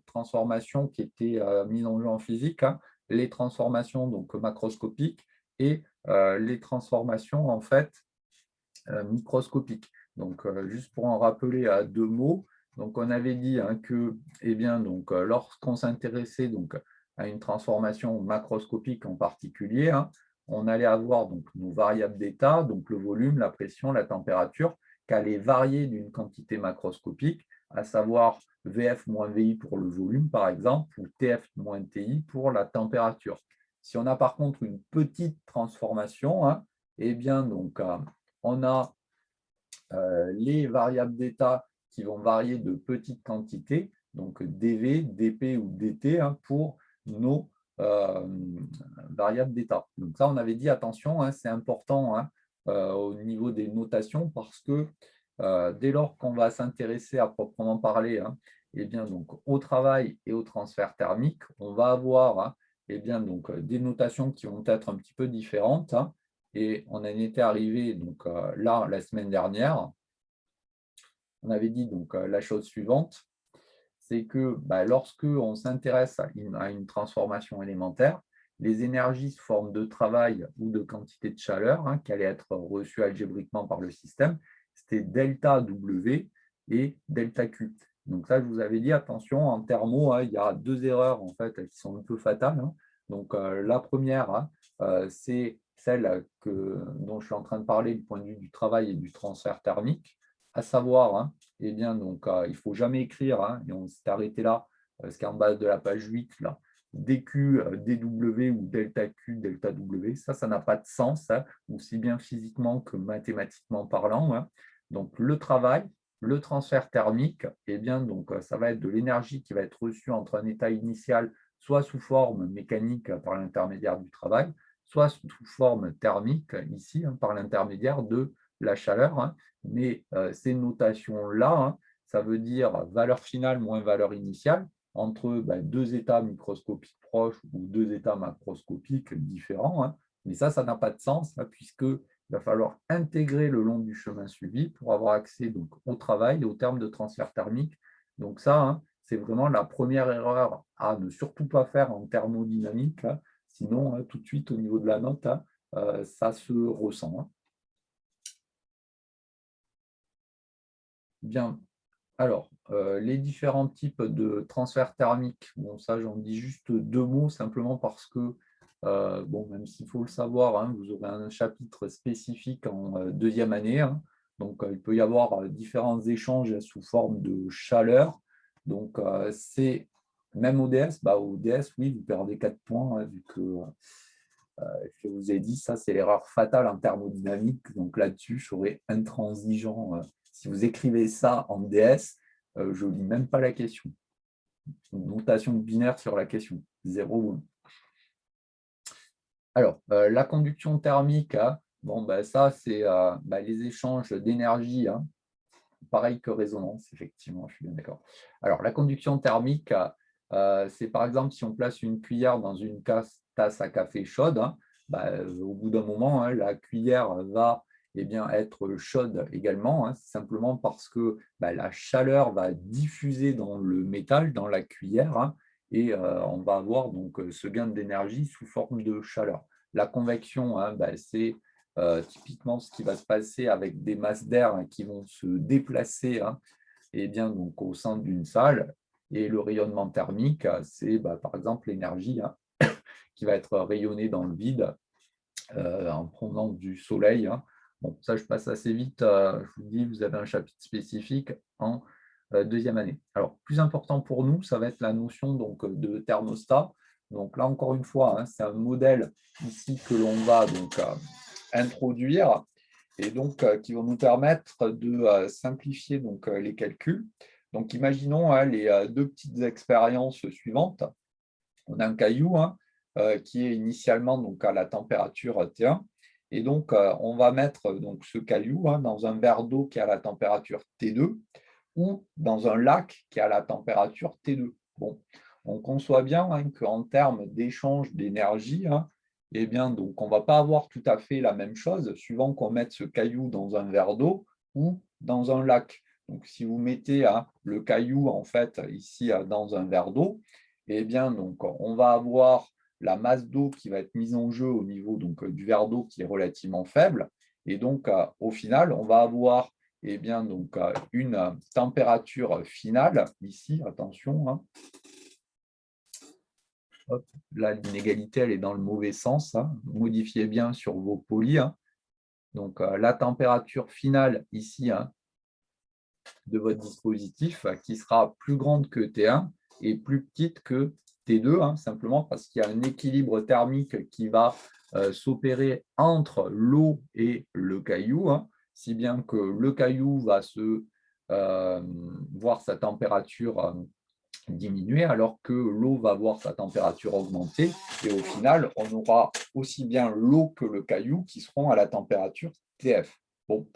transformations qui étaient mises en jeu en physique, les transformations macroscopiques et les transformations en fait microscopiques. Donc, juste pour en rappeler à 2 mots, donc on avait dit que lorsqu'on s'intéressait à une transformation macroscopique en particulier, on allait avoir nos variables d'état, donc le volume, la pression, la température, qui allaient varier d'une quantité macroscopique, à savoir VF moins VI pour le volume, par exemple, ou TF moins TI pour la température. Si on a par contre une petite transformation, on a les variables d'état qui vont varier de petites quantités, donc dV, dP ou dt pour nos variables d'état. Donc ça, on avait dit, attention, c'est important au niveau des notations parce que dès lors qu'on va s'intéresser à proprement parler au travail et au transfert thermique, on va avoir des notations qui vont être un petit peu différentes. Et on en était arrivé là la semaine dernière. On avait dit la chose suivante, c'est que lorsque on s'intéresse à une transformation élémentaire, les énergies sous forme de travail ou de quantité de chaleur qui allaient être reçues algébriquement par le système, c'était delta W et delta Q. Donc ça, je vous avais dit, attention, en thermo, il y a 2 erreurs en fait qui sont un peu fatales. Donc la première, c'est celle dont je suis en train de parler du point de vue du travail et du transfert thermique, à savoir, il ne faut jamais écrire, et on s'est arrêté là, ce qui est en bas de la page 8, là, dQ, dW ou delta Q, delta W, ça n'a pas de sens, aussi bien physiquement que mathématiquement parlant. Donc le travail, le transfert thermique, ça va être de l'énergie qui va être reçue entre un état initial, soit sous forme mécanique par l'intermédiaire du travail, soit sous forme thermique, ici, par l'intermédiaire de la chaleur. Mais ces notations-là, ça veut dire valeur finale moins valeur initiale entre 2 états microscopiques proches ou 2 états macroscopiques différents. Mais ça n'a pas de sens puisqu'il va falloir intégrer le long du chemin suivi pour avoir accès au travail et au terme de transfert thermique. Donc ça, c'est vraiment la première erreur à ne surtout pas faire en thermodynamique. Sinon, tout de suite, au niveau de la note, ça se ressent. Bien. Alors, les différents types de transfert thermique, bon, ça, j'en dis juste 2 mots, simplement parce que, même s'il faut le savoir, vous aurez un chapitre spécifique en 2e année. Donc, il peut y avoir différents échanges sous forme de chaleur. Donc, c'est même ODS, ODS, oui, vous perdez 4 points, vu que je vous ai dit, ça, c'est l'erreur fatale en thermodynamique. Donc, là-dessus, je serai intransigeant. Si vous écrivez ça en DS, je ne lis même pas la question. Une notation binaire sur la question, 0 ou 1. Alors, la conduction thermique, ça, c'est les échanges d'énergie, pareil que résonance, effectivement, je suis bien d'accord. Alors, la conduction thermique, c'est par exemple si on place une cuillère dans une tasse à café chaude, au bout d'un moment, la cuillère va être chaude également, simplement parce que la chaleur va diffuser dans le métal, dans la cuillère, et on va avoir ce gain d'énergie sous forme de chaleur. La convection, c'est typiquement ce qui va se passer avec des masses d'air qui vont se déplacer au sein d'une salle. Et le rayonnement thermique, c'est par exemple l'énergie qui va être rayonnée dans le vide en provenance du soleil Bon, ça, je passe assez vite. Je vous dis, vous avez un chapitre spécifique en deuxième année. Alors, plus important pour nous, ça va être la notion donc, de thermostat. Donc là, encore une fois, hein, c'est un modèle ici que l'on va donc, introduire et donc qui va nous permettre de simplifier donc, les calculs. Donc, imaginons hein, les deux petites expériences suivantes. On a un caillou hein, qui est initialement donc, à la température T1. Et donc, on va mettre donc, ce caillou hein, dans un verre d'eau qui est à la température T2 ou dans un lac qui est à la température T2. Bon, on conçoit bien hein, qu'en termes d'échange d'énergie, hein, eh bien, donc, on ne va pas avoir tout à fait la même chose suivant qu'on mette ce caillou dans un verre d'eau ou dans un lac. Donc, si vous mettez hein, le caillou en fait ici dans un verre d'eau, eh bien, donc, on va avoir la masse d'eau qui va être mise en jeu au niveau donc, du verre d'eau qui est relativement faible. Et donc, au final, on va avoir eh bien, donc, une température finale, ici, attention, hein. Hop, là, l'inégalité, elle est dans le mauvais sens. Hein. Modifiez bien sur vos polis. Hein. Donc, la température finale, ici, hein, de votre dispositif, qui sera plus grande que T1 et plus petite que T2, hein, simplement parce qu'il y a un équilibre thermique qui va s'opérer entre l'eau et le caillou, hein, si bien que le caillou va voir sa température diminuer alors que l'eau va voir sa température augmenter et au final, on aura aussi bien l'eau que le caillou qui seront à la température TF. Bon.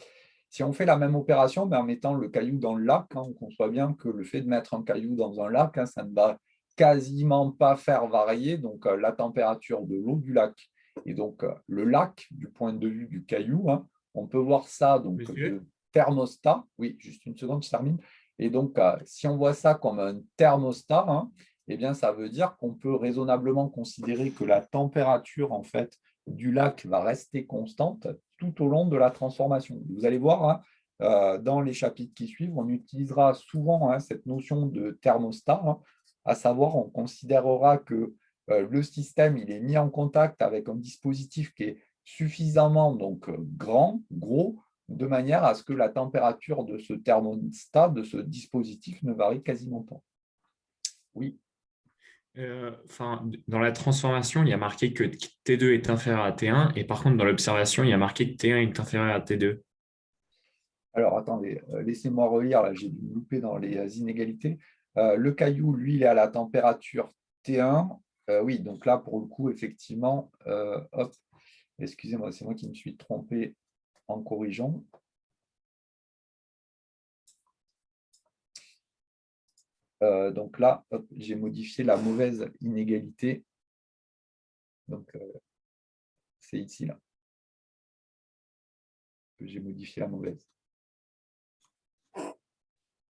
Si on fait la même opération, mais en mettant le caillou dans le lac, hein, on conçoit bien que le fait de mettre un caillou dans un lac, hein, ça ne va quasiment pas faire varier donc, la température de l'eau du lac. Et donc, le lac, du point de vue du caillou, hein, on peut voir ça donc, de thermostat. Oui, juste une seconde, je termine. Et donc, si on voit ça comme un thermostat, hein, eh bien, ça veut dire qu'on peut raisonnablement considérer que la température en fait, du lac va rester constante tout au long de la transformation. Vous allez voir, hein, dans les chapitres qui suivent, on utilisera souvent hein, cette notion de thermostat, hein, à savoir on considérera que le système il est mis en contact avec un dispositif qui est suffisamment donc, grand, gros, de manière à ce que la température de ce thermostat, de ce dispositif, ne varie quasiment pas. Oui. Dans la transformation, il y a marqué que T2 est inférieur à T1, et par contre, dans l'observation, il y a marqué que T1 est inférieur à T2. Alors, attendez, laissez-moi relire, là, j'ai dû me louper dans les inégalités. Le caillou, lui, il est à la température T1. Oui, donc là, pour le coup, effectivement, hop, excusez-moi, c'est moi qui me suis trompé en corrigeant. Donc là, j'ai modifié la mauvaise inégalité. Donc, c'est ici, là, que j'ai modifié la mauvaise.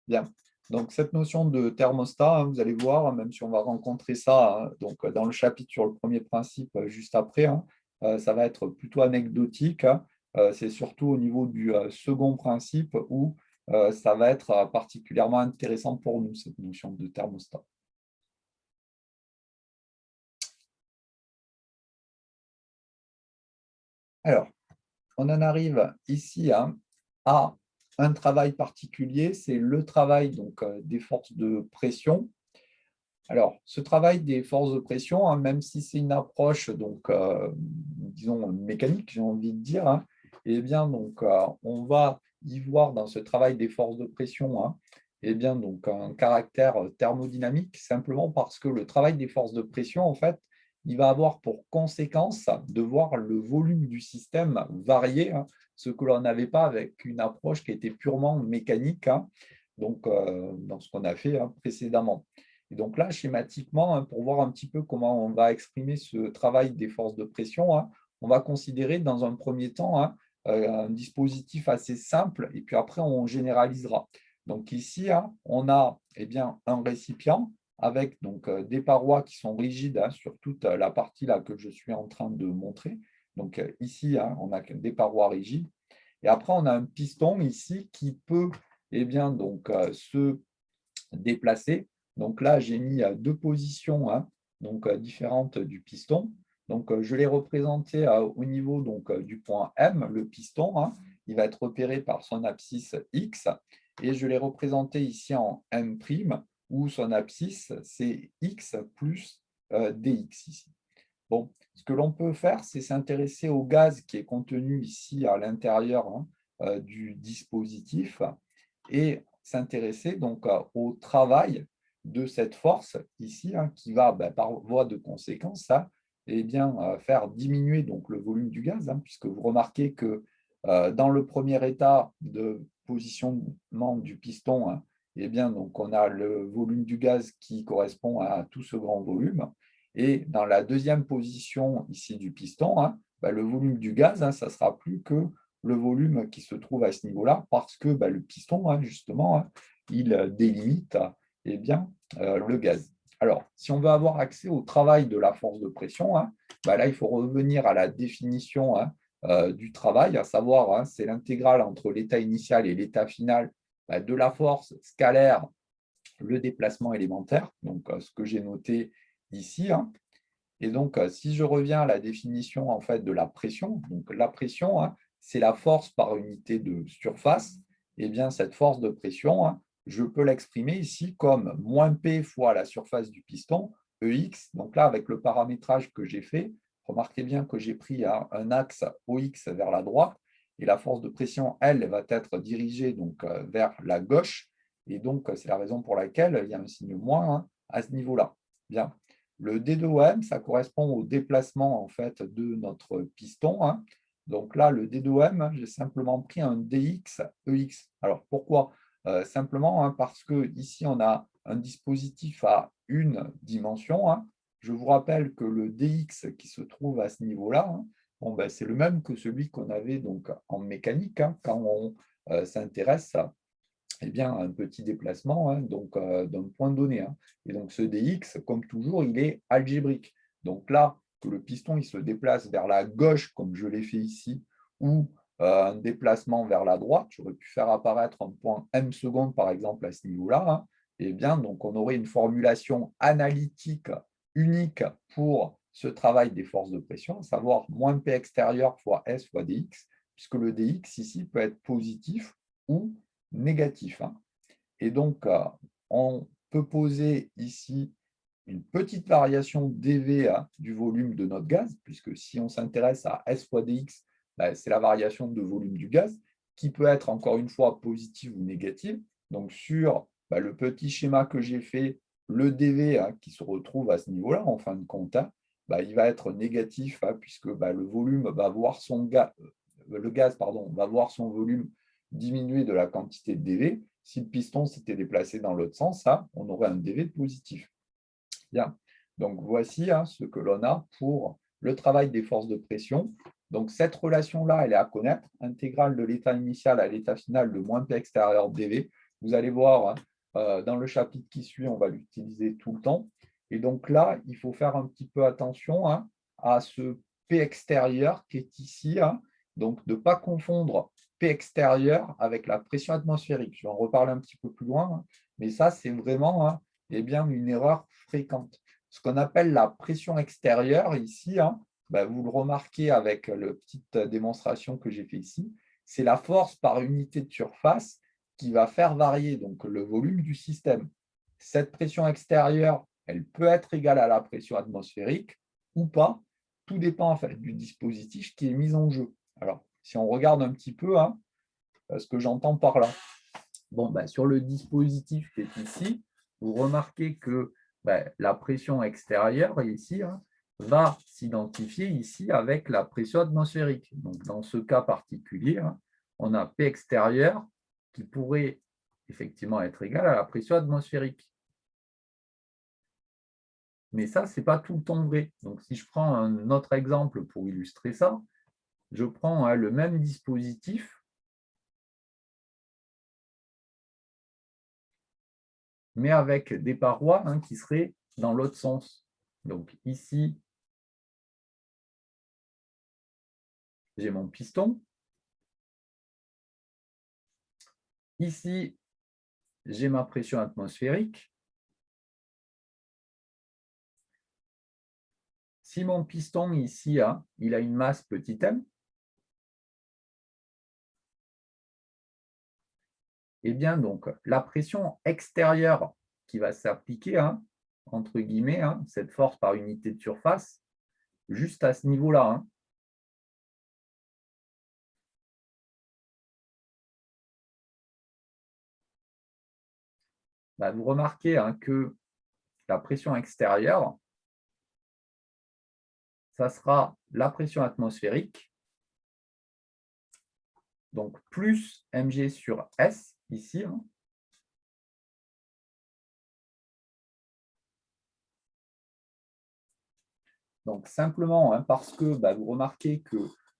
Bien. Donc, cette notion de thermostat, hein, vous allez voir, même si on va rencontrer ça hein, donc, dans le chapitre sur le premier principe juste après, hein, ça va être plutôt anecdotique. Hein. C'est surtout au niveau du second principe où ça va être particulièrement intéressant pour nous, cette notion de thermostat. Alors, on en arrive ici hein, à un travail particulier, c'est le travail donc, des forces de pression. Alors, ce travail des forces de pression, hein, même si c'est une approche, donc, disons, mécanique, j'ai envie de dire, hein, eh bien, donc, on va y voir dans ce travail des forces de pression hein, eh bien, donc, un caractère thermodynamique, simplement parce que le travail des forces de pression, en fait, il va avoir pour conséquence de voir le volume du système varier, hein, ce que l'on n'avait pas avec une approche qui était purement mécanique, hein, donc, dans ce qu'on a fait hein, précédemment. Et donc là, schématiquement, hein, pour voir un petit peu comment on va exprimer ce travail des forces de pression, hein, on va considérer dans un premier temps hein, un dispositif assez simple et puis après, on généralisera. Donc ici, hein, on a eh bien, un récipient avec donc, des parois qui sont rigides hein, sur toute la partie là, que je suis en train de montrer. Donc ici, hein, on a des parois rigides. Et après, on a un piston ici qui peut eh bien, donc, se déplacer. Donc là, j'ai mis deux positions hein, donc, différentes du piston. Donc, je l'ai représenté au niveau donc, du point M, le piston. Hein, il va être repéré par son abscisse X. Et je l'ai représenté ici en M', où son abscisse, c'est X plus dx ici. Bon, ce que l'on peut faire, c'est s'intéresser au gaz qui est contenu ici à l'intérieur du dispositif et s'intéresser donc au travail de cette force ici, hein, qui va, par voie de conséquence, eh bien, faire diminuer donc, le volume du gaz, hein, puisque vous remarquez que dans le premier état de positionnement du piston, hein, eh bien, donc, on a le volume du gaz qui correspond à tout ce grand volume. Et dans la deuxième position ici du piston, hein, le volume du gaz, hein, ça ne sera plus que le volume qui se trouve à ce niveau-là, parce que le piston, hein, justement, hein, il délimite eh bien, le gaz. Alors, si on veut avoir accès au travail de la force de pression, hein, là, il faut revenir à la définition hein, du travail, à savoir, hein, c'est l'intégrale entre l'état initial et l'état final de la force scalaire, le déplacement élémentaire, donc ce que j'ai noté ici. Hein. Et donc, si je reviens à la définition en fait, de la pression, donc la pression, hein, c'est la force par unité de surface, et bien cette force de pression, hein, je peux l'exprimer ici comme moins P fois la surface du piston, EX. Donc là, avec le paramétrage que j'ai fait, remarquez bien que j'ai pris un axe OX vers la droite, et la force de pression, elle, va être dirigée donc, vers la gauche, et donc c'est la raison pour laquelle il y a un signe moins hein, à ce niveau-là. Bien. Le D2OM, ça correspond au déplacement en fait, de notre piston. Hein. Donc là, le D2OM, j'ai simplement pris un DX, EX. Alors pourquoi simplement hein, parce qu'ici, on a un dispositif à une dimension. Hein. Je vous rappelle que le DX qui se trouve à ce niveau-là, hein, bon, c'est le même que celui qu'on avait donc, en mécanique hein, quand on s'intéresse à eh bien, un petit déplacement hein, donc d'un point donné. Hein. Et donc, ce dx, comme toujours, il est algébrique. Donc là, que le piston il se déplace vers la gauche, comme je l'ai fait ici, ou un déplacement vers la droite, j'aurais pu faire apparaître un point m secondes, par exemple, à ce niveau-là. Hein. Eh bien, donc, on aurait une formulation analytique unique pour ce travail des forces de pression, à savoir moins P extérieur fois S fois dx, puisque le dx ici peut être positif ou négatif. Hein. Et donc, on peut poser ici une petite variation dV hein, du volume de notre gaz, puisque si on s'intéresse à S fois dx, c'est la variation de volume du gaz, qui peut être encore une fois positive ou négative. Donc, sur le petit schéma que j'ai fait, le dV hein, qui se retrouve à ce niveau-là, en fin de compte, hein, il va être négatif, hein, puisque le volume va voir son le gaz va voir son volume diminuer de la quantité de dV. Si le piston s'était déplacé dans l'autre sens, hein, on aurait un dV positif. Bien. Donc, voici hein, ce que l'on a pour le travail des forces de pression. Donc, cette relation-là, elle est à connaître. Intégrale de l'état initial à l'état final de moins P extérieur dV. Vous allez voir, hein, dans le chapitre qui suit, on va l'utiliser tout le temps. Et donc là, il faut faire un petit peu attention hein, à ce P extérieur qui est ici. Hein. Donc, de ne pas confondre P extérieur avec la pression atmosphérique. Je vais en reparler un petit peu plus loin. Hein. Mais ça, c'est vraiment hein, eh bien, une erreur fréquente. Ce qu'on appelle la pression extérieure ici, hein, vous le remarquez avec la petite démonstration que j'ai fait ici, c'est la force par unité de surface qui va faire varier donc, le volume du système. Cette pression extérieure, elle peut être égale à la pression atmosphérique ou pas. Tout dépend en fait, du dispositif qui est mis en jeu. Alors, si on regarde un petit peu hein, ce que j'entends par là. Bon, sur le dispositif qui est ici, vous remarquez que la pression extérieure ici hein, va s'identifier ici avec la pression atmosphérique. Donc, dans ce cas particulier, hein, on a P extérieur qui pourrait effectivement être égal à la pression atmosphérique. Mais ça, ce n'est pas tout le temps vrai. Donc, si je prends un autre exemple pour illustrer ça, je prends hein, le même dispositif, mais avec des parois hein, qui seraient dans l'autre sens. Donc ici, j'ai mon piston. Ici, j'ai ma pression atmosphérique. si mon piston ici, il a une masse petit m, eh bien, donc, la pression extérieure qui va s'appliquer, entre guillemets, cette force par unité de surface, juste à ce niveau-là. Vous remarquez que la pression extérieure, ça sera la pression atmosphérique, donc plus mg sur S, ici. Donc, simplement, parce que vous remarquez que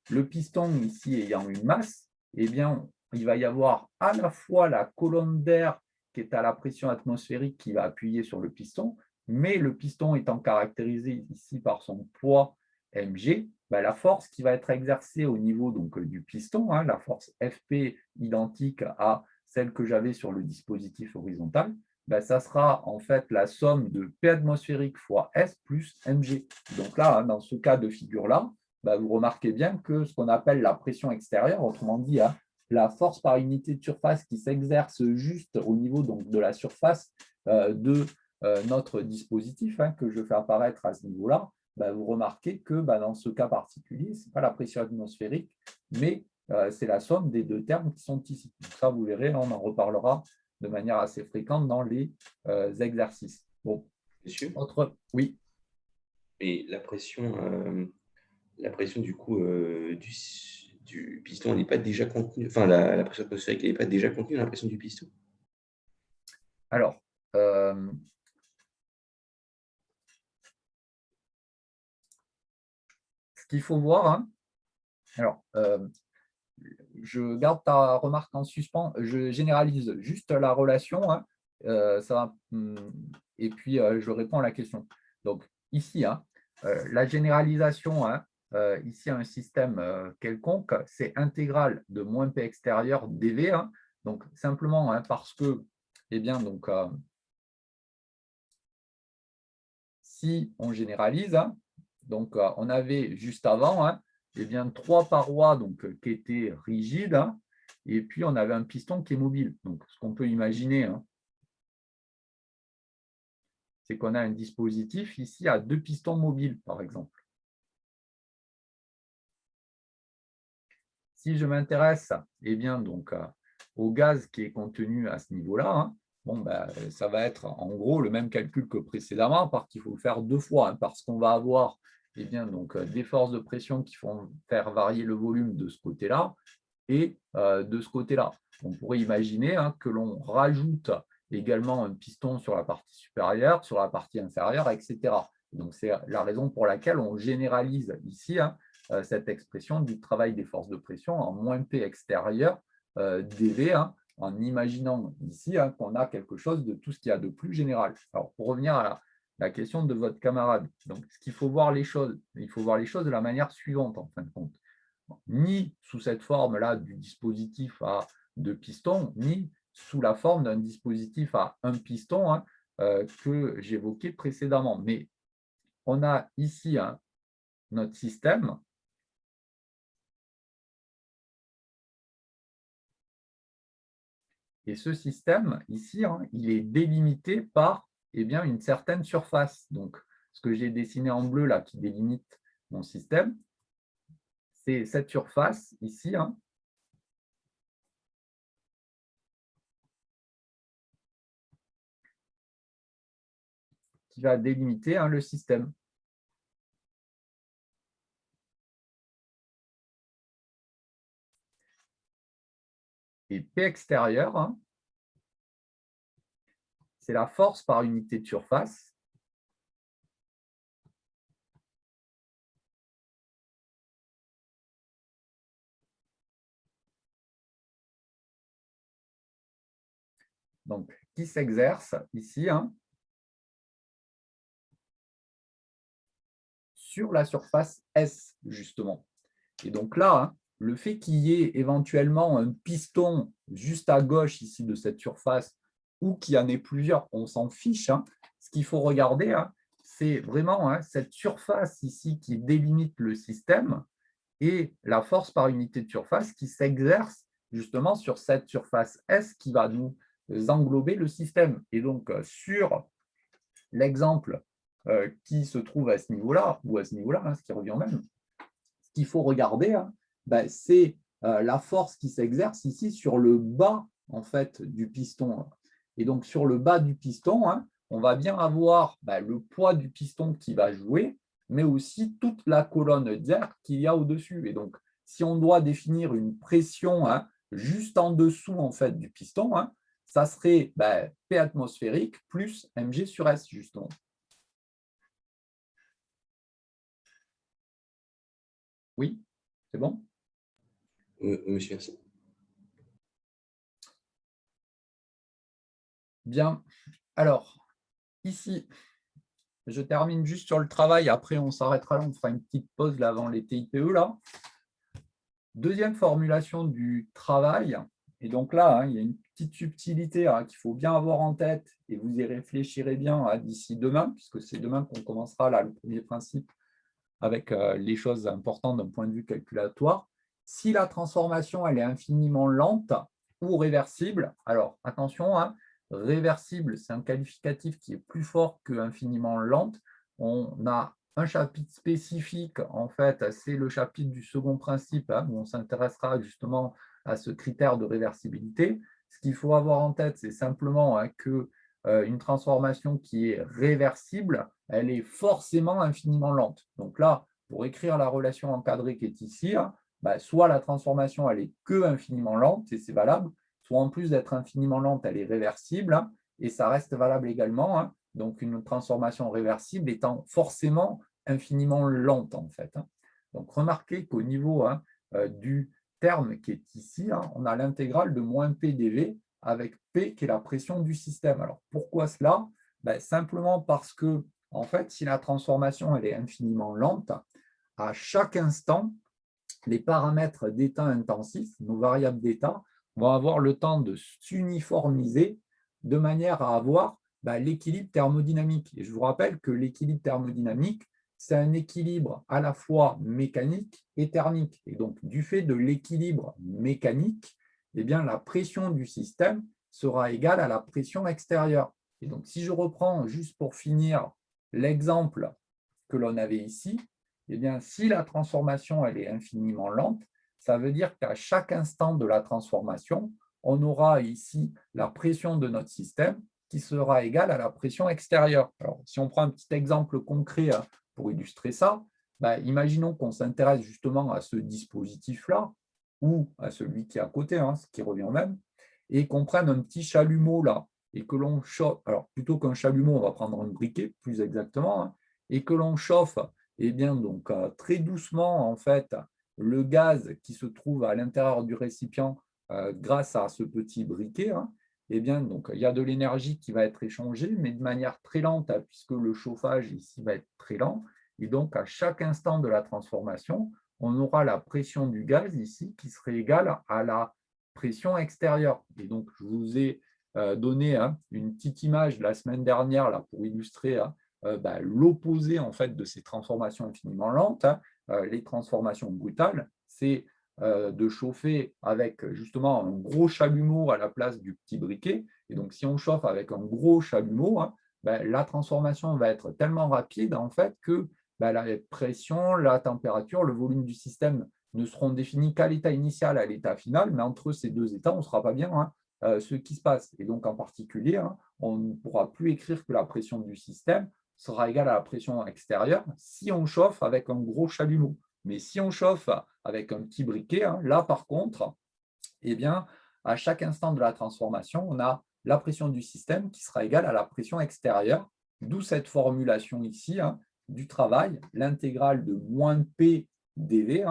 le piston ici ayant une masse, eh bien, il va y avoir à la fois la colonne d'air qui est à la pression atmosphérique qui va appuyer sur le piston, mais le piston étant caractérisé ici par son poids mg, la force qui va être exercée au niveau donc, du piston, la force Fp identique à celle que j'avais sur le dispositif horizontal, ça sera en fait la somme de P atmosphérique fois S plus mg. Donc là, dans ce cas de figure-là, vous remarquez bien que ce qu'on appelle la pression extérieure, autrement dit, la force par unité de surface qui s'exerce juste au niveau donc, de la surface de notre dispositif, que je fais apparaître à ce niveau-là, vous remarquez que dans ce cas particulier, ce n'est pas la pression atmosphérique, mais c'est la somme des deux termes qui sont ici. Donc ça, vous verrez, on en reparlera de manière assez fréquente dans les exercices. Bon. Monsieur ? Oui. Et la pression du coup du piston n'est pas déjà contenue, enfin la pression atmosphérique n'est pas déjà contenue dans la pression du piston? Alors, ce qu'il faut voir, je garde ta remarque en suspens, je généralise juste la relation, et puis je réponds à la question. Donc ici, la généralisation, ici un système quelconque, c'est intégrale de moins P extérieur dV, donc simplement parce que, eh bien, donc, si on généralise, donc on avait juste avant, eh bien, 3 parois donc, qui étaient rigides, et puis on avait un piston qui est mobile. Donc, ce qu'on peut imaginer, c'est qu'on a un dispositif ici à 2 pistons mobiles, par exemple. Si je m'intéresse eh bien, donc, au gaz qui est contenu à ce niveau-là, ça va être en gros le même calcul que précédemment, à part qu'il faut le faire 2 fois, parce qu'on va avoir eh bien, donc, des forces de pression qui vont faire varier le volume de ce côté-là et de ce côté-là. On pourrait imaginer que l'on rajoute également un piston sur la partie supérieure, sur la partie inférieure, etc. Donc, c'est la raison pour laquelle on généralise ici cette expression du travail des forces de pression en moins P extérieur dV, en imaginant ici qu'on a quelque chose de tout ce qu'il y a de plus général. Alors, pour revenir à la question de votre camarade, donc, ce qu'il faut voir les choses, il faut voir les choses de la manière suivante, en fin de compte. Ni sous cette forme-là du dispositif à 2 pistons, ni sous la forme d'un dispositif à 1 piston que j'évoquais précédemment. Mais on a ici notre système et ce système, ici, il est délimité par une certaine surface. Donc, ce que j'ai dessiné en bleu là, qui délimite mon système, c'est cette surface ici, qui va délimiter le système. Et P extérieur, c'est la force par unité de surface donc, qui s'exerce ici sur la surface S, justement. Et donc là, le fait qu'il y ait éventuellement un piston juste à gauche ici de cette surface ou qu'il y en ait plusieurs, on s'en fiche. Ce qu'il faut regarder, c'est vraiment cette surface ici qui délimite le système et la force par unité de surface qui s'exerce justement sur cette surface S qui va nous englober le système. Et donc, sur l'exemple qui se trouve à ce niveau-là, ou à ce niveau-là, ce qui revient au même, ce qu'il faut regarder, c'est la force qui s'exerce ici sur le bas en fait, du piston. Et donc, sur le bas du piston, on va bien avoir le poids du piston qui va jouer, mais aussi toute la colonne d'air qu'il y a au-dessus. Et donc, si on doit définir une pression juste en dessous en fait, du piston, ça serait P atmosphérique plus mg sur S, justement. Oui, c'est bon? Monsieur, merci. Bien. Alors, ici, je termine juste sur le travail. Après, on s'arrêtera là. On fera une petite pause là, avant les TIPE. Là. Deuxième formulation du travail. Et donc là, il y a une petite subtilité qu'il faut bien avoir en tête et vous y réfléchirez bien d'ici demain, puisque c'est demain qu'on commencera là, le premier principe avec les choses importantes d'un point de vue calculatoire. Si la transformation elle est infiniment lente ou réversible, alors attention, réversible, c'est un qualificatif qui est plus fort que infiniment lente. On a un chapitre spécifique, en fait, c'est le chapitre du second principe, où on s'intéressera justement à ce critère de réversibilité. Ce qu'il faut avoir en tête, c'est simplement que une transformation qui est réversible, elle est forcément infiniment lente. Donc là, pour écrire la relation encadrée qui est ici, soit la transformation elle est que infiniment lente, et c'est valable, soit en plus d'être infiniment lente, elle est réversible, et ça reste valable également. Donc une transformation réversible étant forcément infiniment lente, en fait. Donc remarquez qu'au niveau du terme qui est ici, on a l'intégrale de moins P dV, avec P qui est la pression du système. Alors pourquoi cela? Simplement parce que, en fait, si la transformation elle est infiniment lente, à chaque instant, les paramètres d'état intensif, nos variables d'état, vont avoir le temps de s'uniformiser de manière à avoir l'équilibre thermodynamique. Et je vous rappelle que l'équilibre thermodynamique, c'est un équilibre à la fois mécanique et thermique. Et donc, du fait de l'équilibre mécanique, eh bien, la pression du système sera égale à la pression extérieure. Et donc, si je reprends juste pour finir l'exemple que l'on avait ici, eh bien, si la transformation elle est infiniment lente, ça veut dire qu'à chaque instant de la transformation, on aura ici la pression de notre système qui sera égale à la pression extérieure. Alors, si on prend un petit exemple concret pour illustrer ça, imaginons qu'on s'intéresse justement à ce dispositif-là, ou à celui qui est à côté, ce qui revient au même, et qu'on prenne un petit chalumeau là, et que l'on chauffe, alors plutôt qu'un chalumeau, on va prendre un briquet, plus exactement, et que l'on chauffe, eh bien, donc, très doucement, en fait, le gaz qui se trouve à l'intérieur du récipient grâce à ce petit briquet, eh bien, donc, il y a de l'énergie qui va être échangée, mais de manière très lente, puisque le chauffage ici va être très lent. Et donc, à chaque instant de la transformation, on aura la pression du gaz ici qui serait égale à la pression extérieure. Et donc, je vous ai donné une petite image la semaine dernière là, pour illustrer l'opposé en fait, de ces transformations infiniment lentes. Les transformations brutales, c'est de chauffer avec justement un gros chalumeau à la place du petit briquet. Et donc, si on chauffe avec un gros chalumeau, la transformation va être tellement rapide en fait, que la pression, la température, le volume du système ne seront définis qu'à l'état initial, à l'état final, mais entre ces deux états, on ne saura pas bien ce qui se passe. Et donc, en particulier, on ne pourra plus écrire que la pression du système sera égale à la pression extérieure si on chauffe avec un gros chalumeau. Mais si on chauffe avec un petit briquet, là, par contre, eh bien, à chaque instant de la transformation, on a la pression du système qui sera égale à la pression extérieure, d'où cette formulation ici du travail, l'intégrale de moins P dV.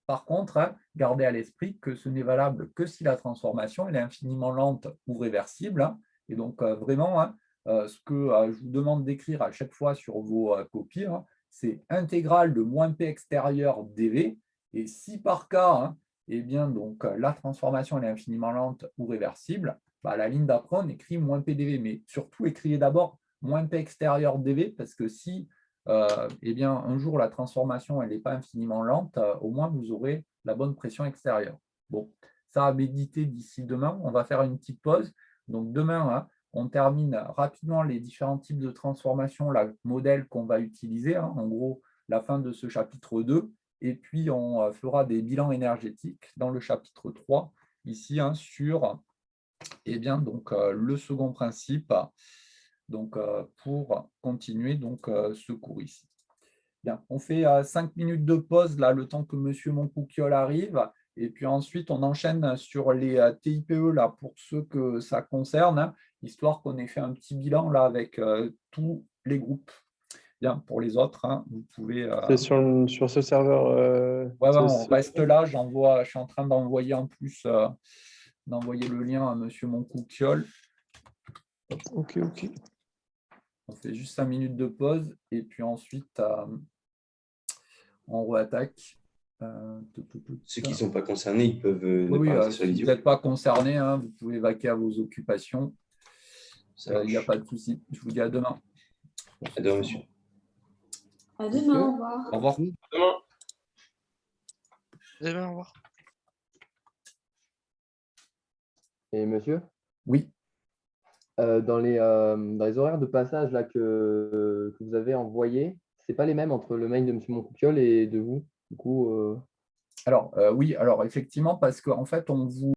Par contre, gardez à l'esprit que ce n'est valable que si la transformation elle est infiniment lente ou réversible. Et donc, vraiment, ce que je vous demande d'écrire à chaque fois sur vos copies, c'est intégrale de moins P extérieur dV. Et si par cas, eh bien, donc, la transformation elle est infiniment lente ou réversible, la ligne d'après, on écrit moins P dV. Mais surtout, écrivez d'abord moins P extérieur dV, parce que si eh bien, un jour la transformation n'est pas infiniment lente, au moins vous aurez la bonne pression extérieure. Bon, ça à méditer d'ici demain. On va faire une petite pause. Donc demain, hein, on termine rapidement les différents types de transformations, la modèle qu'on va utiliser, hein, en gros la fin de ce chapitre 2, et puis on fera des bilans énergétiques dans le chapitre 3, ici hein, sur eh bien, donc, le second principe, donc, pour continuer donc, ce cours ici. Bien, on fait 5 minutes de pause, là, le temps que M. Moncouquiol arrive, et puis ensuite, on enchaîne sur les TIPE, là, pour ceux que ça concerne, hein, histoire qu'on ait fait un petit bilan, là, avec tous les groupes. Bien, pour les autres, hein, vous pouvez… C'est sur ce serveur. Ouais, on reste là, je suis en train d'envoyer en plus… d'envoyer le lien à M. Moncouquiol. Ok. On fait juste 5 minutes de pause et puis ensuite on réattaque. Ceux qui ne sont pas concernés, ils peuvent ne Oui, pas rester sur la si vidéo. vous n'êtes pas concerné, hein, vous pouvez vaquer à vos occupations. Il n'y a pas de souci. Je vous dis à demain. À demain, monsieur. À demain, au revoir. Au revoir. À demain. Demain, au revoir. Et monsieur, Oui. dans les horaires de passage là, que vous avez envoyés, ce n'est pas les mêmes entre le mail de M. Moncouquiol et de vous. Du coup, Alors, oui, alors effectivement, parce qu'en fait, on vous